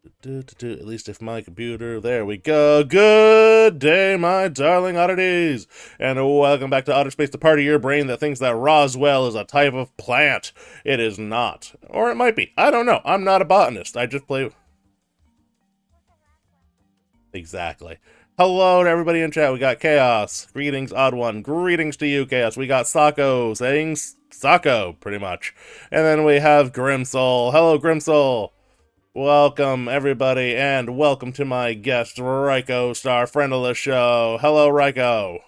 At least if my computer... There we go. Good day, my darling oddities. And welcome back to Otter Space, the part of your brain that thinks that Roswell is a type of plant. It is not. Or it might be. I don't know. I'm not a botanist. I just play... Exactly. Hello to everybody in chat. We got Chaos. Greetings, Odd One. Greetings to you, Chaos. We got Sako saying Sako, pretty much. And then we have Grimsoul. Hello, Grimsoul. Welcome, everybody, and welcome to my guest, Raiko, star friend of the show. Hello, Raiko.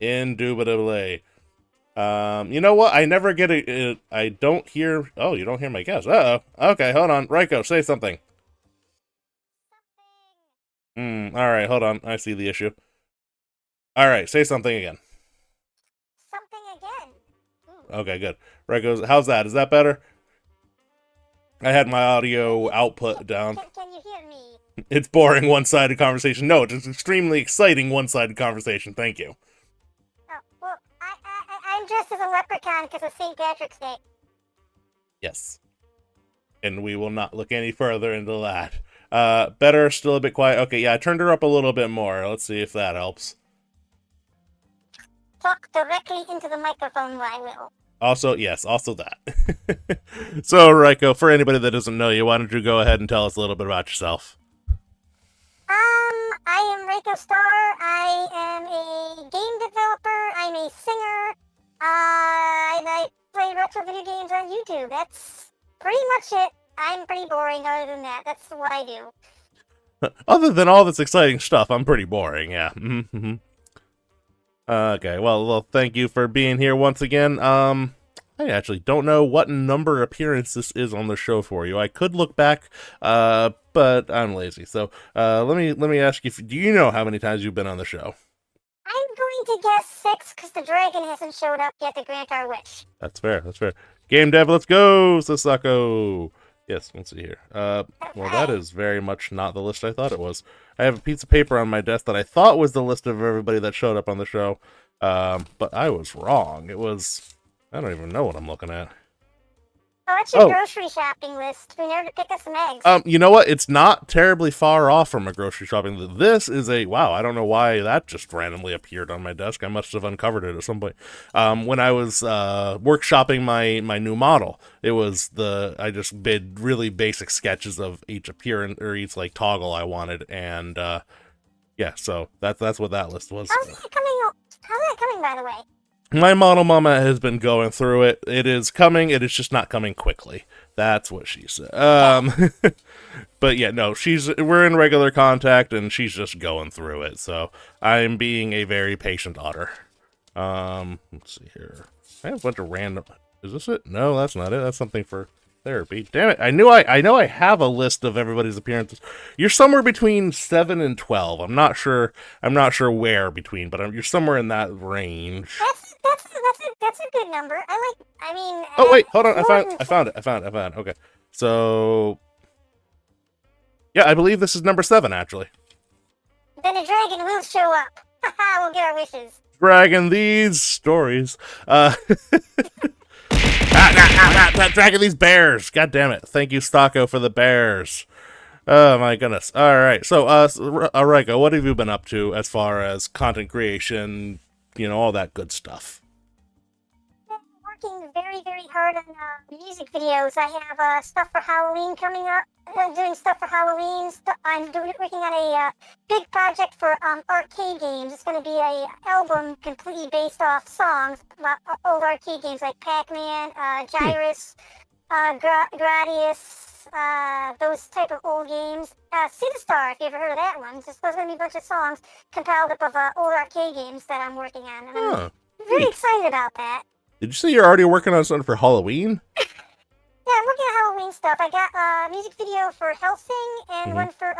Indubitably. You know what? I never get it. I don't hear... Oh, you don't hear my guest. Uh-oh. Okay, hold on. Raiko, say something. Alright, hold on. I see the issue. Alright, say something again. Okay, good. Raiko, how's that? Is that better? I had my audio output down. Can you hear me? It's boring one-sided conversation. No, it's extremely exciting one-sided conversation. Thank you. Oh, well, I'm dressed as a leprechaun because of St. Patrick's Day. Yes. And we will not look any further into that. Better, still a bit quiet. Okay, yeah, I turned her up a little bit more. Let's see if that helps. Talk directly into the microphone, I will. Also, yes, also that. So, Raiko, for anybody that doesn't know you, why don't you go ahead and tell us a little bit about yourself? I am Raiko Star. I am a game developer. I'm a singer. And I play retro video games on YouTube. That's pretty much it. I'm pretty boring other than that. That's what I do. Other than all this exciting stuff, I'm pretty boring, yeah. Okay, well, thank you for being here once again. I actually don't know what number appearance this is on the show for you. I could look back, but I'm lazy. So, let me ask you, do you know how many times you've been on the show? I'm going to guess 6 because the dragon hasn't showed up yet to grant our wish. That's fair, that's fair. Game dev, let's go, Sasako! Yes, let's see here. Well, that is very much not the list I thought it was. I have a piece of paper on my desk that I thought was the list of everybody that showed up on the show, but I was wrong. It was... I don't even know what I'm looking at. Oh, that's your grocery shopping list. We never to pick us some eggs. You know what? It's not terribly far off from a grocery shopping. This is a... Wow, I don't know why that just randomly appeared on my desk. I must have uncovered it at some point. When I was workshopping my new model, it was I just did really basic sketches of each appearance, or each, like, toggle I wanted, and, yeah, so that's what that list was. How's that coming, by the way? My model mama has been going through it. It is coming. It is just not coming quickly. That's what she said. But yeah, no, we're in regular contact, and she's just going through it. So I'm being a very patient otter. Let's see here. I have a bunch of random. Is this it? No, that's not it. That's something for therapy. Damn it! I know I have a list of everybody's appearances. You're somewhere between 7 and 12. I'm not sure where between, but you're somewhere in that range. That's a good number. Oh wait, hold on. I found it. Okay. So yeah, I believe this is number 7 actually. Then a dragon will show up. Haha, we'll get our wishes. Dragon these stories. Dragging these bears. God damn it. Thank you, Stocko, for the bears. Oh my goodness. Alright, so, Raiko, what have you been up to as far as content creation, all that good stuff? I'm working very, very hard on music videos. I have stuff for Halloween coming up. I'm doing stuff for Halloween. I'm working on a big project for arcade games. It's going to be an album completely based off songs about old arcade games like Pac-Man, Gyrus, Gradius, those type of old games. Star, if you ever heard of that one. There's going to be a bunch of songs compiled up of old arcade games that I'm working on. And I'm very excited about that. Did you say you're already working on something for Halloween? Yeah, I'm looking at Halloween stuff. I got a music video for Helsing and one for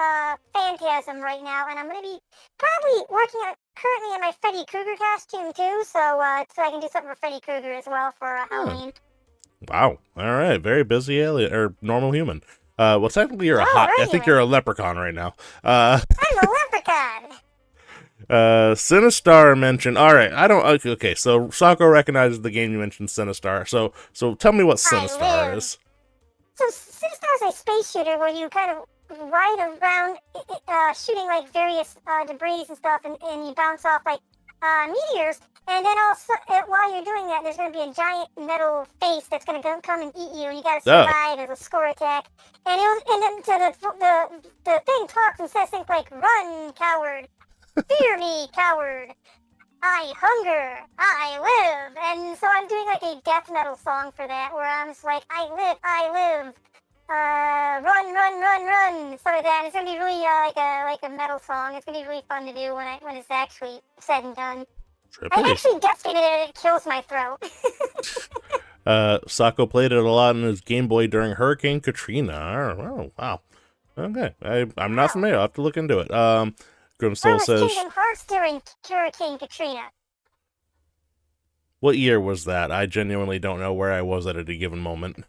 Phantasm right now, and I'm going to be probably working currently on my Freddy Krueger costume too, so I can do something for Freddy Krueger as well for Halloween. Wow. All right. Very busy alien or normal human. Well, technically you're I think you're a leprechaun right now. I'm a leprechaun. Sinistar mentioned. All right, I don't. Okay, so Sako recognizes the game you mentioned, Sinistar. So tell me what I Sinistar live. is. So Sinistar is a space shooter where you kind of ride around, shooting like various debris and stuff, and you bounce off like meteors. And then also, while you're doing that, there's going to be a giant metal face that's going to come and eat you, and you got to Oh, survive as a score attack. And then so the thing talks and says things like "Run, coward! Fear me, coward! I hunger, I live." And so I'm doing like a death metal song for that, where I'm just like, I live, run, run, run, run, so like that. And it's gonna be really like a metal song. It's gonna be really fun to do when it's actually said and done. I trippy. actually death it and it kills my throat. Sako played it a lot on his Game Boy during Hurricane Katrina. Oh, wow. Okay, I'm not Wow. familiar. I'll have to look into it. Where Grimsoul was says, Kingdom Hearts during Hurricane Katrina? "What year was that? I genuinely don't know where I was at a given moment."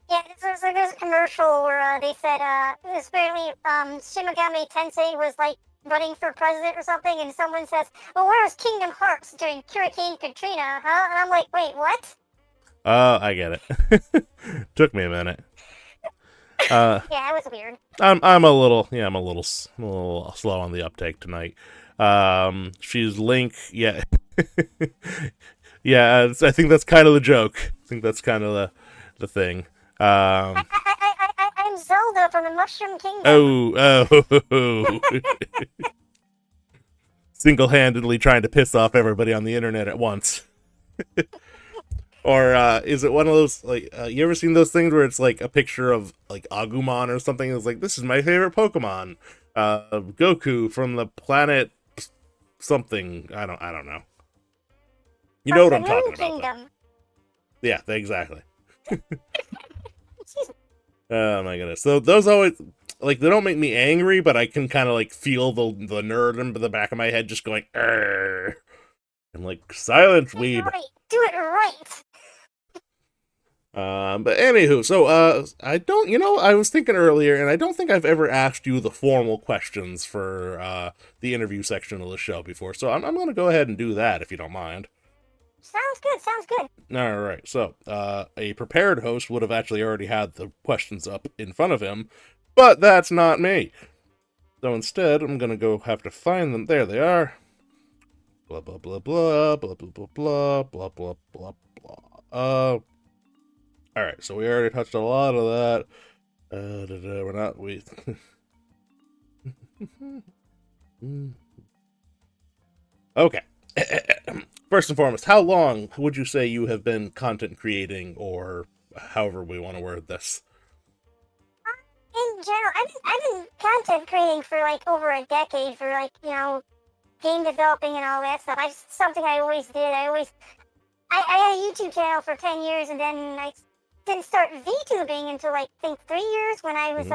Yeah, there's a commercial where they said it was apparently Shimigami Tensei was like running for president or something, and someone says, "Well, where was Kingdom Hearts during Hurricane Katrina?" Huh? And I'm like, "Wait, what?" I get it. Took me a minute. Yeah, it was weird. I'm a little a little slow on the uptake tonight. She's Link, yeah. Yeah, I think that's kind of the joke. I think that's kind of the thing. Um, I'm Zelda from the Mushroom Kingdom. oh, single-handedly trying to piss off everybody on the internet at once. Or is it one of those like you ever seen those things where it's like a picture of like Agumon or something? It's like this is my favorite Pokemon, Goku from the planet something. I don't know. You know From what the I'm talking Moon about, though. Kingdom. Yeah, exactly. Excuse me. Oh my goodness. So those always like they don't make me angry, but I can kind of like feel the nerd in the back of my head just going, "Arr." I'm like silence, Do it weeb. right. Do it right. But anywho, so I don't, I was thinking earlier, and I don't think I've ever asked you the formal questions for the interview section of the show before, so I'm going to go ahead and do that if you don't mind. Sounds good. Sounds good. All right, so a prepared host would have actually already had the questions up in front of him, but that's not me. So instead, I'm going to go have to find them. There they are. Blah blah blah blah blah blah blah blah blah blah blah blah. All right, so we already touched a lot of that. We're not we. Okay. First and foremost, how long would you say you have been content creating, or however we want to word this? In general, I've been content creating for like over a decade, for like game developing and all that stuff. Something I always did. I had a YouTube channel for 10 years, and then I didn't start VTubing until like I think 3 years when I was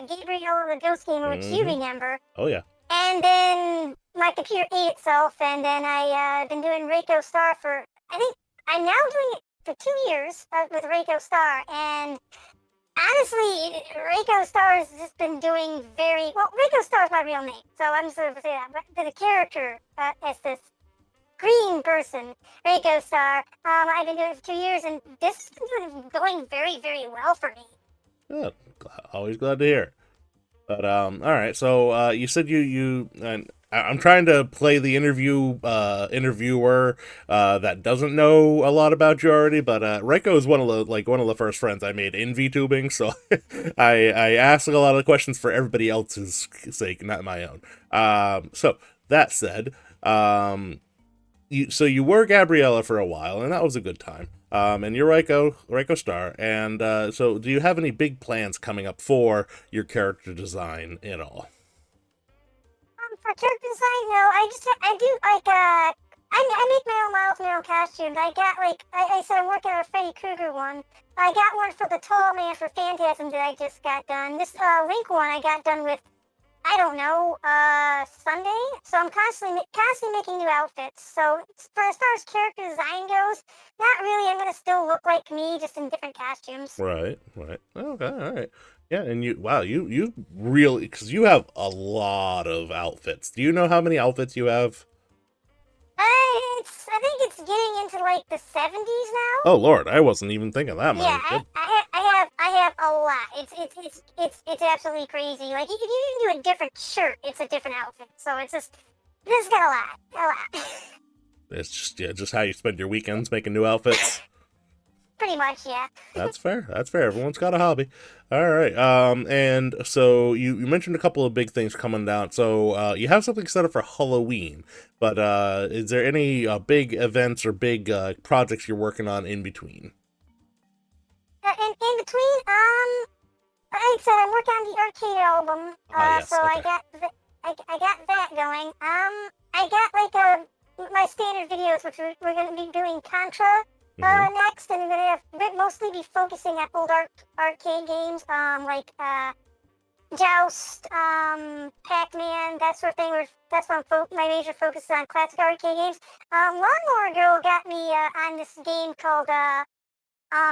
Gabriel the Ghost Gamer, which you remember. Oh yeah. And then my computer ate itself, and then I been doing Raiko Star for I think I'm now doing it for 2 years with Raiko Star, and honestly, Raiko Star has just been doing very well. Raiko Star is my real name, so I'm just going to say that. But the character as this green person, Raiko Star, I've been doing it for 2 years, and this has been going very, very well for me. Good. Always glad to hear it. But all right. So you said I'm trying to play the interviewer that doesn't know a lot about you already, but Raiko is one of the first friends I made in VTubing, so I ask a lot of questions for everybody else's sake, not my own. So that said, you were Gabriella for a while, and that was a good time. And you're Raiko Star. And so, do you have any big plans coming up for your character design at all? For character design, no, I do like I make my own models, my own costumes. I got like I said, I'm working on a Freddy Krueger one. I got one for the Tall Man for Phantasm that I just got done. This Link one I got done with I don't know, Sunday. So I'm constantly making new outfits. So for as far as character design goes, not really. I'm gonna still look like me, just in different costumes. Right. Okay. All right. Yeah, and you really, because you have a lot of outfits. Do you know how many outfits you have? I think it's getting into like the 70s now. Oh Lord, I wasn't even thinking that Yeah, many. Good. I have a lot. It's absolutely crazy. Like if you even do a different shirt, it's a different outfit. So it's just this got a lot. It's just just how you spend your weekends making new outfits. Pretty much, yeah. That's fair. That's fair. Everyone's got a hobby. All right. And so you mentioned a couple of big things coming down. So you have something set up for Halloween, but is there any big events or big projects you're working on in between? In between, like I said, I'm working on the arcade album. Ah, So yes. Okay. I got that going. I got like my standard videos, which we're going to be doing Contra next, and we're going to mostly be focusing on old arcade games, like Joust, Pac-Man, that sort of thing. That's what my major focus is on, classic arcade games. Lawnmower Girl got me on this game called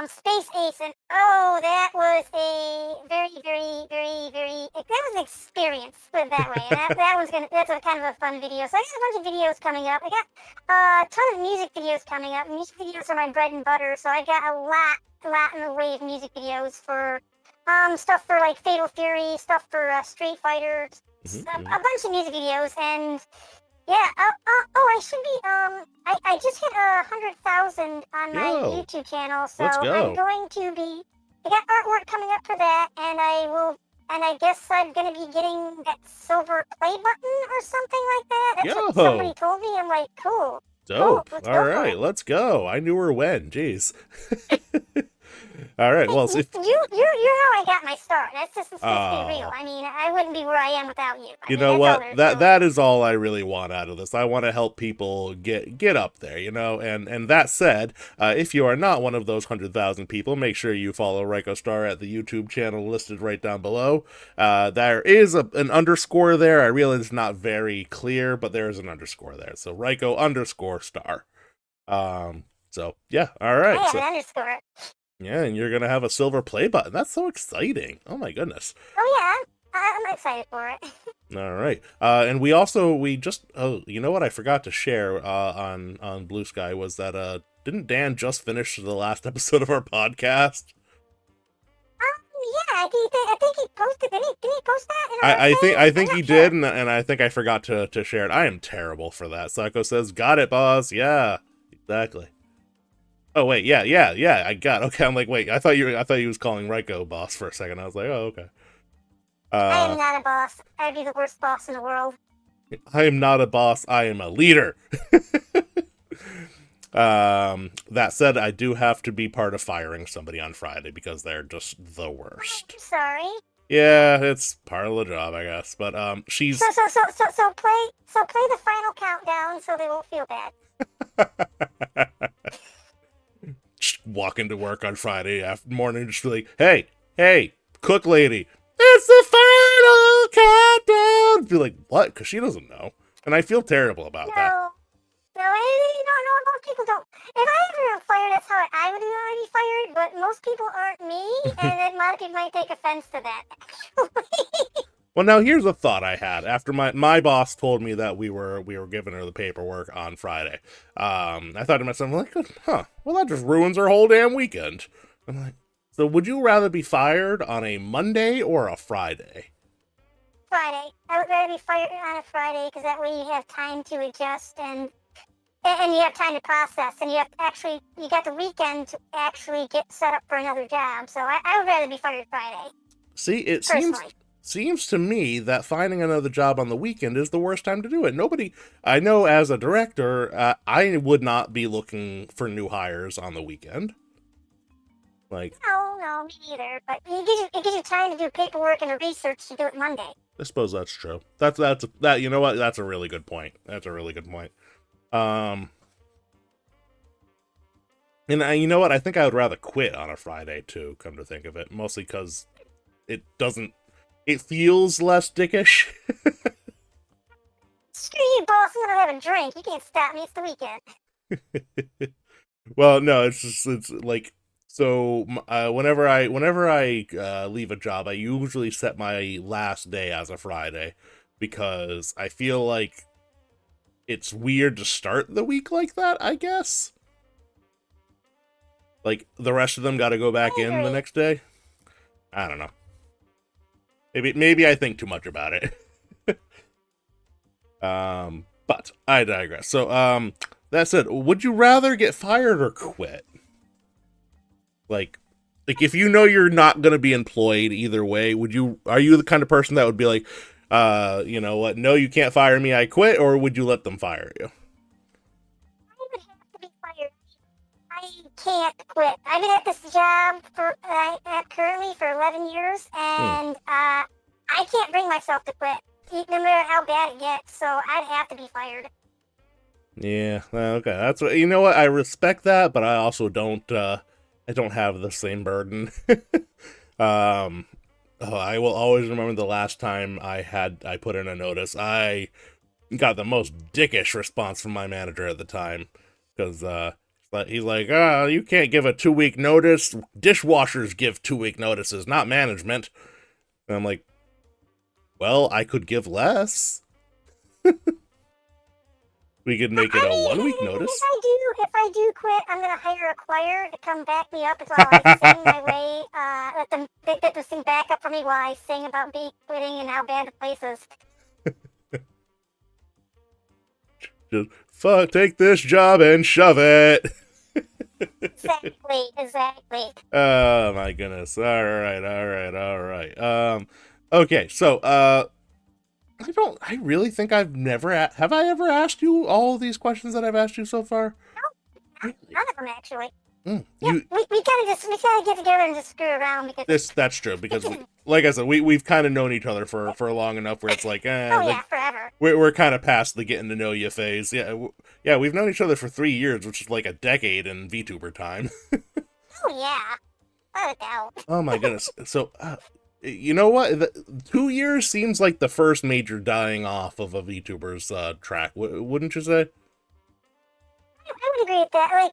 Space Ace, and oh, that was a very, very, very, very, that was an experience, put it that way. And that's a kind of a fun video. So I got a bunch of videos coming up. I got a ton of music videos coming up. Music videos are my bread and butter, so I got a lot in the way of music videos for stuff for like Fatal Fury, stuff for Street Fighter, a bunch of music videos, and yeah. I should be. I just hit 100,000 on my Yo, YouTube channel, so let's I'm go. going to be. I got artwork coming up for that, and I will. And I guess I'm gonna be getting that silver play button or something like that. That's what somebody Yo, told me. I'm like, cool, dope. let's All go for it. right, let's go. I knew her when. Jeez. All right. Hey, Well, if you're how I got my start. Let's be real. uh I mean, I wouldn't be where I am without you. I you mean, know that's all what? there's to it. That is all I really want out of this. I want to help people get up there, And that said, if you are not one of those 100,000 people, make sure you follow Raiko Star at the YouTube channel listed right down below. There is an underscore there. I realize it's not very clear, but there is an underscore there. So Raiko_Star. So yeah, all I right. have So an underscore. yeah, and you're gonna have a silver play button. That's so exciting. Oh my goodness. Oh yeah, I'm excited for it. All right. And we just you know what I forgot to share on Blue Sky was that didn't Dan just finish the last episode of our podcast? Yeah, I think he posted. Did he post that in our I think thing? I I'm think he not did, sure. and I think I forgot to share it. I am terrible for that. Psycho says, "Got it, boss." Yeah, exactly. Oh wait, yeah. I got. Okay, I'm like, wait. I thought he was calling Raiko boss for a second. I was like, oh okay. I Uh, am not a boss. I'd be the worst boss in the world. I am not a boss. I am a leader. That said, I do have to be part of firing somebody on Friday because they're just the worst. I'm sorry. Yeah, it's part of the job, I guess. But she's So play the final countdown so they won't feel bad. walking to work on Friday after morning, just be like, hey, cook lady, it's the final countdown. Be like, what? Because she doesn't know, and I feel terrible about that. No, most people don't. If I ever got fired, that's how I would want to be fired, but most people aren't me, and a lot of people might take offense to that, actually. Well, now here's a thought I had after my boss told me that we were giving her the paperwork on Friday. I thought to myself, like, huh, well that just ruins her whole damn weekend. I'm like, so would you rather be fired on a Monday or a Friday? Friday. I would rather be fired on a Friday, because that way you have time to adjust, and you have time to process, and you got the weekend to actually get set up for another job. So I would rather be fired Friday. See, it Personally. seems to me that finding another job on the weekend is the worst time to do it. Nobody, I know as a director, I would not be looking for new hires on the weekend. Like, No, me neither. But it gives you time to do paperwork and research to do it Monday. I suppose that's true. That you know what? That's a really good point. That's a really good point. And you know what? I think I would rather quit on a Friday too. Come to think of it, mostly because it doesn't. It feels less dickish. Screw you, boss. I'm gonna have a drink. You can't stop me. It's the weekend. Well, no, it's like So whenever I leave a job, I usually set my last day as a Friday because I feel like it's weird to start the week like that, I guess. Like the rest of them got to go back I in the agree. next day. I don't know. Maybe I think too much about it. But I digress. So that said, would you rather get fired or quit? Like if you know you're not gonna be employed either way, are you the kind of person that would be like, you know what, no, you can't fire me, I quit, or would you let them fire you? I would have to be fired. I can't quit. I've been at this job currently for 11 years, and I can't bring myself to quit, no matter how bad it gets. So I'd have to be fired. Yeah, okay, that's what, you know what, I respect that, but I also don't have the same burden. um I will always remember the last time I put in a notice. I got the most dickish response from my manager at the time, because he's like, you can't give a 2-week notice. Dishwashers give 2-week notices, not management. And I'm like, well, I could give less. We could make it a 1-week notice. If I do quit, I'm gonna hire a choir to come back me up as while I sing my way. Let them get this thing back up for me while I sing about me quitting and how bad the place is. Just take this job and shove it. Exactly. Oh my goodness. All right. Okay, so I really think I've never have I ever asked you all of these questions that I've asked you so far? No, none of them actually. Mm, Yeah, we kind of get together and just screw around because that's true, because like I said, we've kind of known each other for long enough where it's like, forever. We're kind of past the getting to know you phase. Yeah, we've known each other for 3 years, which is like a decade in VTuber time. Oh yeah, without a doubt. Oh my goodness. So you know what? 2 years seems like the first major dying off of a VTuber's track. Wouldn't you say? I would agree with that. Like,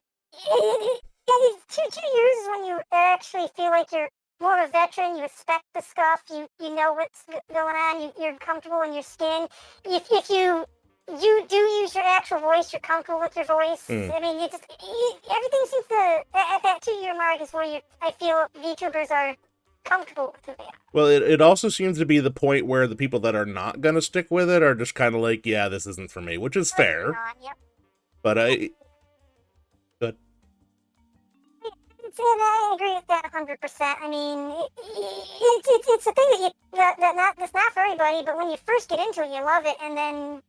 two years is when you actually feel like you're more of a veteran. You respect the stuff. You know what's going on. You're comfortable in your skin. If you do use your actual voice, you're comfortable with your voice. I mean, everything seems to at that 2-year mark is where I feel VTubers are comfortable with who they are. Well, it also seems to be the point where the people that are not gonna stick with it are just kind of like, yeah, this isn't for me, which is fair. Yep. But good. I agree with that 100%. I mean, it's a thing that's not for everybody. But when you first get into it, you love it, and then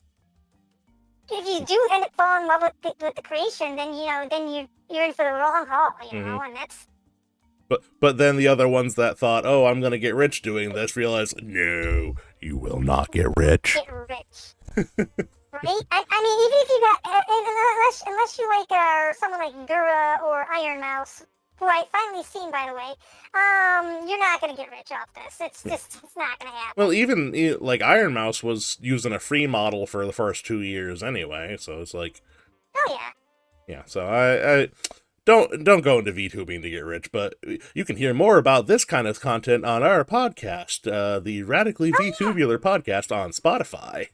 if you do end up falling in love with the creation, then you're in for the long haul. And that's. But then the other ones that thought, oh, I'm gonna get rich doing this, realize, no, you will not get rich. Get rich. Right? I mean, even if you got, unless you like someone like Gura or Iron Mouse, who I finally seen, by the way, you're not gonna get rich off this. It's not gonna happen. Well, even like Iron Mouse was using a free model for the first 2 years anyway, so it's like, oh yeah. Yeah, so I don't go into VTubing to get rich, but you can hear more about this kind of content on our podcast, the Radically VTubular podcast on Spotify.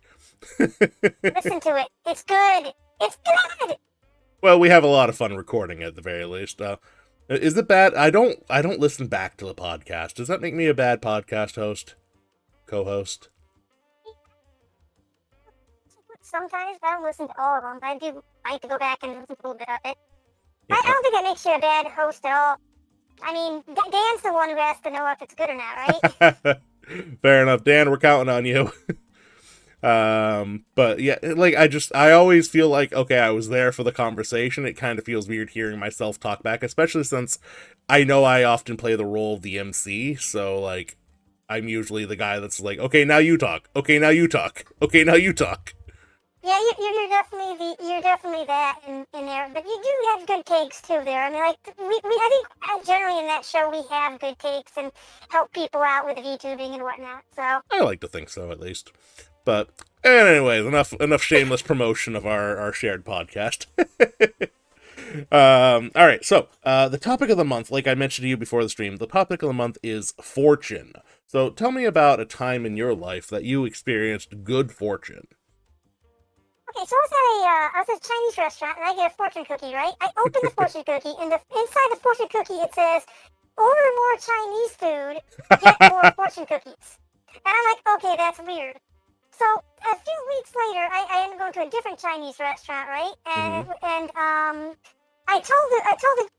Listen to it. It's good. It's good. Well, we have a lot of fun recording at the very least. Is it bad? I don't listen back to the podcast. Does that make me a bad podcast host? Co-host? Sometimes I don't listen to all of them, but I do like to go back and listen to a little bit of it. Yeah. I don't think that makes you a bad host at all. I mean, Dan's the one who has to know if it's good or not, right? Fair enough, Dan. We're counting on you. But yeah, like I always feel like, okay, I was there for the conversation. It kind of feels weird hearing myself talk back, especially since I know I often play the role of the MC. So like, I'm usually the guy that's like, okay, now you talk. Okay, now you talk. Okay, now you talk. Yeah, you're definitely that in there, but you do have good takes too there. I mean, like I think generally in that show we have good takes and help people out with VTubing and whatnot. So I like to think so, at least. But anyways, enough shameless promotion of our shared podcast. All right, so the topic of the month, like I mentioned to you before the stream, the topic of the month is fortune. So tell me about a time in your life that you experienced good fortune. Okay, so I was at a Chinese restaurant and I get a fortune cookie, right? I open the fortune cookie and inside the fortune cookie it says, order more Chinese food, get more fortune cookies. And I'm like, okay, that's weird. So a few weeks later, I ended up going to a different Chinese restaurant, right? Mm-hmm. And I told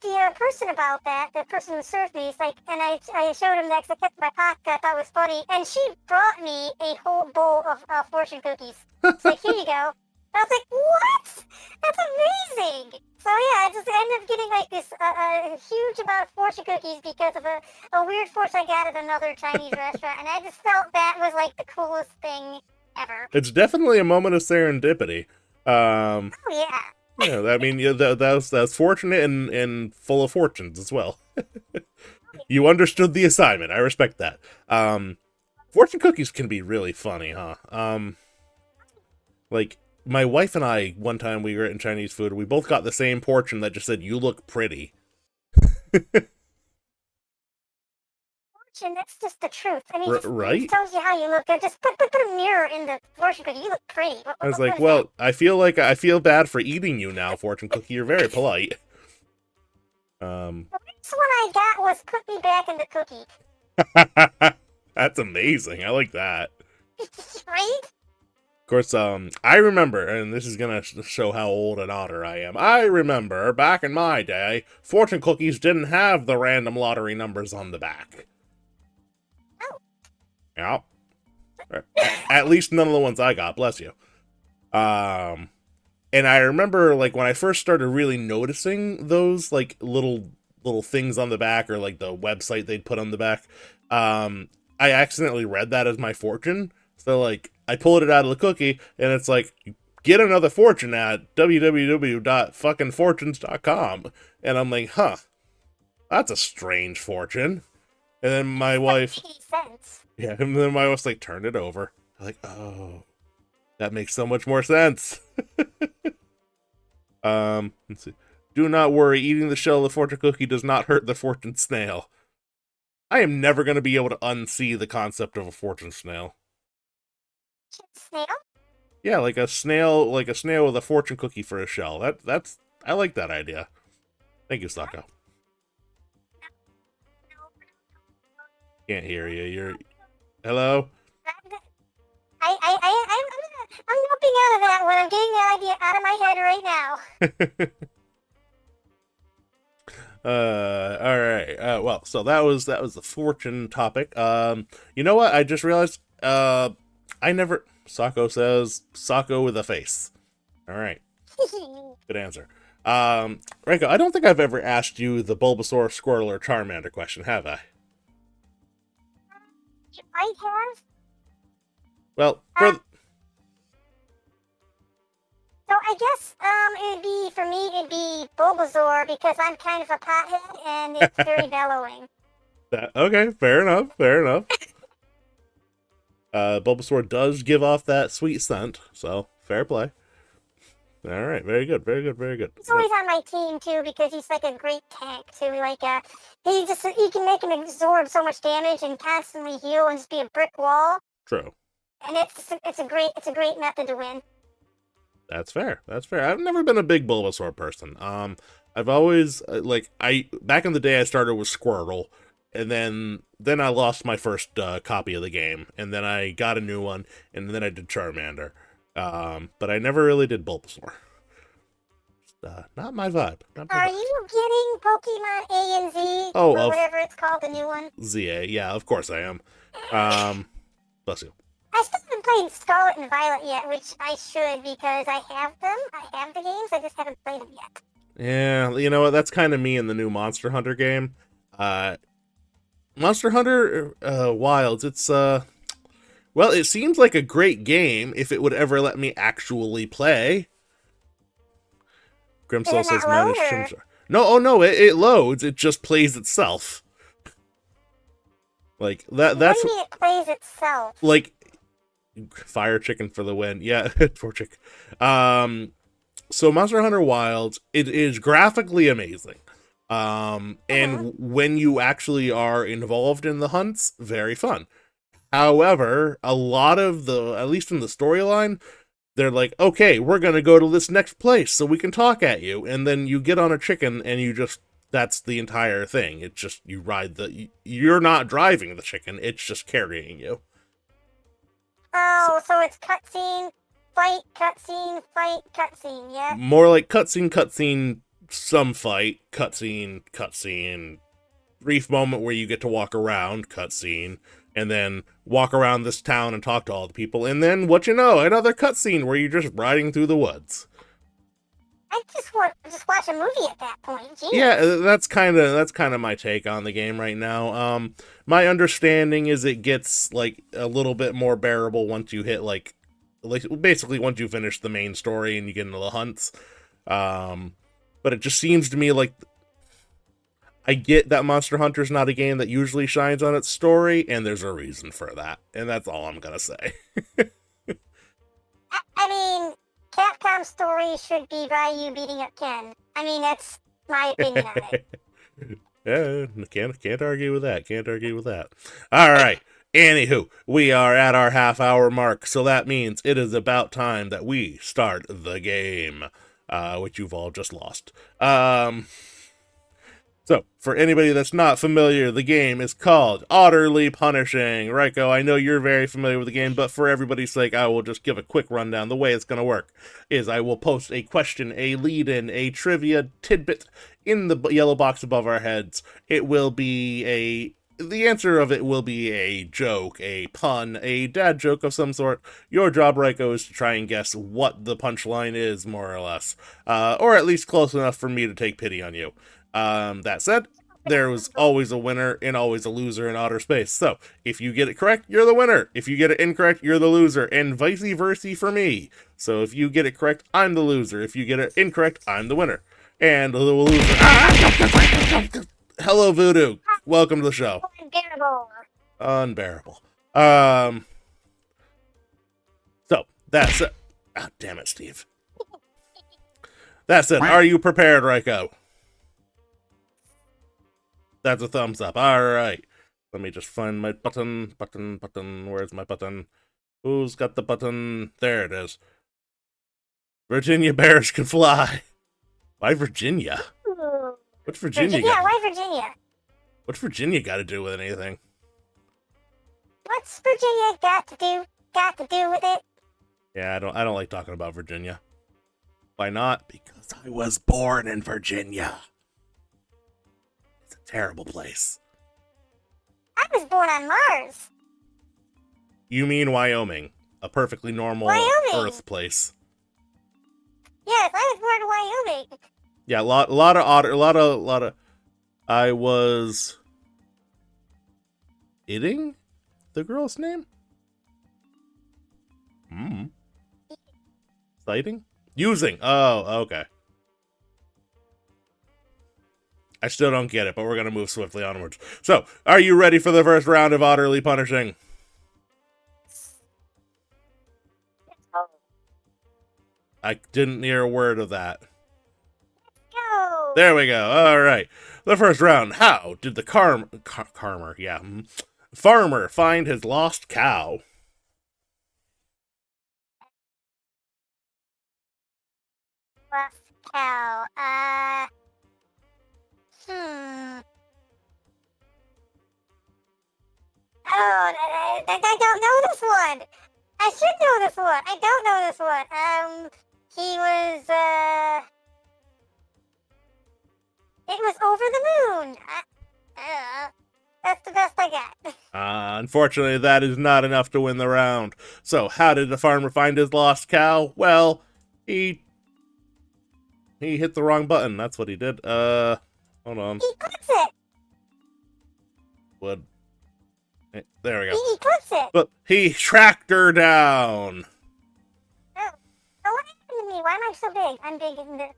the person about that, the person who served me. It's like, and I showed him that because I kept in my pocket. I thought it was funny, and she brought me a whole bowl of fortune cookies. It's like, here you go. I was like, what? That's amazing. So yeah, I just ended up getting like this a huge amount of fortune cookies because of a weird fortune I got at another Chinese restaurant, and I just felt that was like the coolest thing ever. It's definitely a moment of serendipity. Oh yeah. Yeah, I mean, yeah, that's fortunate and full of fortunes as well. You understood the assignment. I respect that. Fortune cookies can be really funny, huh? Like my wife and I, one time we were eating Chinese food, we both got the same portion that just said, "You look pretty." And that's just the truth. I mean, it Right? just tells you how you look. Just put a mirror in the fortune cookie. You look pretty. I was What like, is that? well, I feel bad for eating you now, fortune cookie. You're very polite. The next one I got was put me back in the cookie. That's amazing. I like that. Right? Of course, I remember, and this is gonna show how old an otter I am. I remember back in my day, fortune cookies didn't have the random lottery numbers on the back. Oh. Yeah. At least none of the ones I got. Bless you. And I remember, like, when I first started really noticing those, like, little things on the back, or like the website they'd put on the back, I accidentally read that as my fortune. So, like, I pulled it out of the cookie, and it's like, get another fortune at www.fuckingfortunes.com. And I'm like, huh, that's a strange fortune. And then my wife, yeah, and then my wife's like, turn it over. I'm like, oh, that makes so much more sense. Let's see. Do not worry, eating the shell of the fortune cookie does not hurt the fortune snail. I am never going to be able to unsee the concept of a fortune snail. Snail? Yeah, like a snail with a fortune cookie for a shell. That's I like that idea. Thank you, Sako. Can't hear you. You're hello. I'm jumping out of that one. I'm getting that idea out of my head right now. All right. Well, so that was the fortune topic. You know what? I just realized. I never. Sako says Sako with a face. All right. Good answer. Raiko, I don't think I've ever asked you the Bulbasaur, Squirtle, or Charmander question, have I? You might have. Well, So I guess for me it'd be Bulbasaur because I'm kind of a pothead and it's very bellowing. Okay, fair enough. Bulbasaur does give off that sweet scent, so fair play. All right, very good. He's always on my team too because he's like a great tank too. Like he can make him absorb so much damage and constantly heal and just be a brick wall. True. And it's a great method to win. That's fair. I've never been a big Bulbasaur person. I've always back in the day I started with Squirtle, and then I lost my first copy of the game, and then I got a new one, and then I did Charmander. But I never really did Bulbasaur. Not my vibe. Are you getting Pokemon A and Z? Oh, or whatever it's called, the new one? ZA, yeah, of course I am. Bless you. I still haven't played Scarlet and Violet yet, which I should because I have them. I have the games, I just haven't played them yet. Yeah, you know what? That's kind of me in the new Monster Hunter game. Monster Hunter Wilds, it's well, it seems like a great game if it would ever let me actually play. Grimsoul says minus. No, it loads. It just plays itself. Like that. That's what do you mean it plays itself? Like Fire Chicken for the win. Yeah, poor chick. So Monster Hunter Wilds, it is graphically amazing. Mm-hmm. And when you actually are involved in the hunts, very fun. However, a lot of at least in the storyline, they're like, okay, we're gonna go to this next place so we can talk at you, and then you get on a chicken and that's the entire thing. It's just you ride you're not driving the chicken, it's just carrying you. Oh, so it's cutscene, fight, cutscene, yeah? More like cutscene, some fight, cutscene, brief moment where you get to walk around, cutscene, and then walk around this town and talk to all the people, and then what you know, another cutscene where you're just riding through the woods. I just want to just watch a movie at that point. Jeez. Yeah, that's kind of my take on the game right now. My understanding is it gets like a little bit more bearable once you hit like basically once you finish the main story and you get into the hunts. But it just seems to me like I get that Monster Hunter's not a game that usually shines on its story, and there's a reason for that, and that's all I'm gonna say. I mean, Capcom's story should be Ryu beating up Ken. I mean, that's my opinion on it. Yeah, can't argue with that. Can't argue with that. All right. Anywho, we are at our half-hour mark, so that means it is about time that we start the game, which you've all just lost. So, for anybody that's not familiar, the game is called Utterly Punishing. Raiko, I know you're very familiar with the game, but for everybody's sake, I will just give a quick rundown. The way it's going to work is I will post a question, a lead-in, a trivia tidbit in the yellow box above our heads. It will be the answer of it will be a joke, a pun, a dad joke of some sort. Your job, Raiko, is to try and guess what the punchline is, more or less. Or at least close enough for me to take pity on you. That said, there was always a winner and always a loser in Otter Space. So, if you get it correct, you're the winner. If you get it incorrect, you're the loser. And vice versa for me. So, if you get it correct, I'm the loser. If you get it incorrect, I'm the winner. And the loser... Hello, Voodoo. Welcome to the show. Unbearable. Unbearable. So, that's it. Ah, damn it, Steve. That's it. Are you prepared, Raiko? That's a thumbs up. All right. Let me just find my button. Where's my button? Who's got the button? There it is. Virginia bears can fly. Why Virginia? What's Virginia? Yeah, why Virginia? What's Virginia got to do with anything? What's Virginia got to do with it? Yeah, I don't like talking about Virginia. Why not? Because I was born in Virginia. It's a terrible place. I was born on Mars. You mean Wyoming? A perfectly normal Wyoming. Earth place. Yes, I was born in Wyoming. Yeah, a lot of. I was eating the girl's name. Citing? Using. Oh, okay. I still don't get it, but we're gonna move swiftly onwards. So, are you ready for the first round of Utterly Punishing? I didn't hear a word of that. Go. There we go. All right. The first round. How did the farmer find his lost cow? Lost cow. Oh, I don't know this one. I should know this one. I don't know this one. He was, it was over the moon. That's the best I got. Unfortunately, that is not enough to win the round. So, how did the farmer find his lost cow? Well, he hit the wrong button. That's what he did. Hold on. He clicks it. What? There we go. He clicks it. But he tracked her down. Oh, what happened to me? Why am I so big? I'm big in this.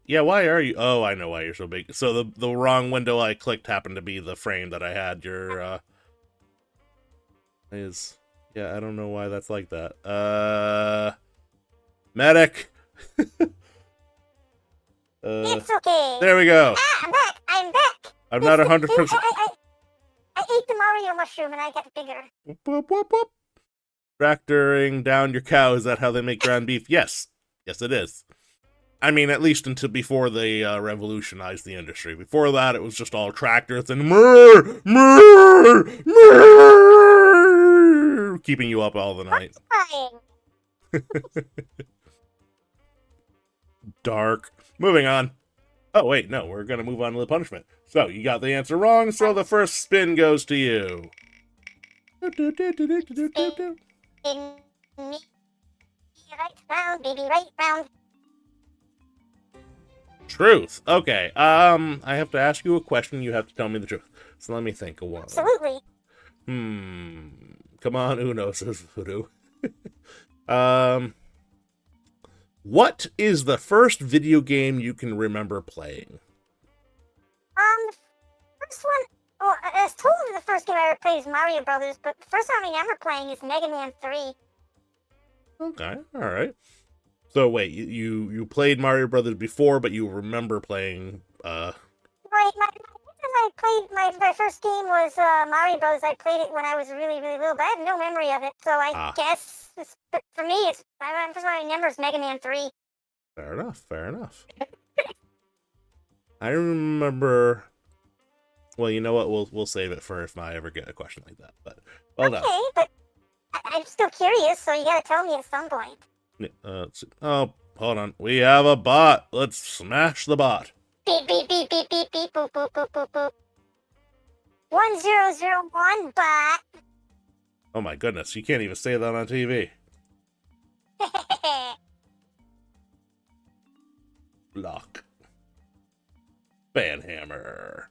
Yeah, why are you? Oh, I know why you're so big. So the wrong window I clicked happened to be the frame that I had. Yeah, I don't know why that's like that. Medic, It's okay. There we go. Ah, I'm back. I'm back. I'm not 100%. I ate the Mario mushroom and I got bigger. Whoop, whoop, whoop, whoop. Tractoring down your cow, is that how they make ground beef? Yes. Yes, it is. I mean, at least until before they revolutionized the industry. Before that, it was just all tractors and moo, moo, moo, keeping you up all the night. Dark. Moving on. Oh, wait, no, we're going to move on to the punishment. So, you got the answer wrong, so the first spin goes to you. In me, right round, baby, right round. Truth. Okay. I have to ask you a question. You have to tell me the truth. So let me think of one. Absolutely. Come on, Uno, says Voodoo. What is the first video game you can remember playing? First one. Well, I was told the first game I ever played is Mario Brothers, but the first one I remember playing is Mega Man 3. Okay. All right. So wait, you played Mario Brothers before, but you remember playing. Right. My first game was Mario Brothers. I played it when I was really little, but I have no memory of it. So I guess for me, it's my first one I remember is Mega Man 3. Fair enough. Fair enough. I remember. Well, you know what? We'll save it for if I ever get a question like that. But well done. Okay, but I'm still curious, so you gotta tell me at some point. Oh, hold on. We have a bot. Let's smash the bot. Beep, beep, beep, beep, beep, beep, boop, boop, boop, boop, boop. 1001 bot. Oh my goodness, you can't even say that on TV. Block. Banhammer.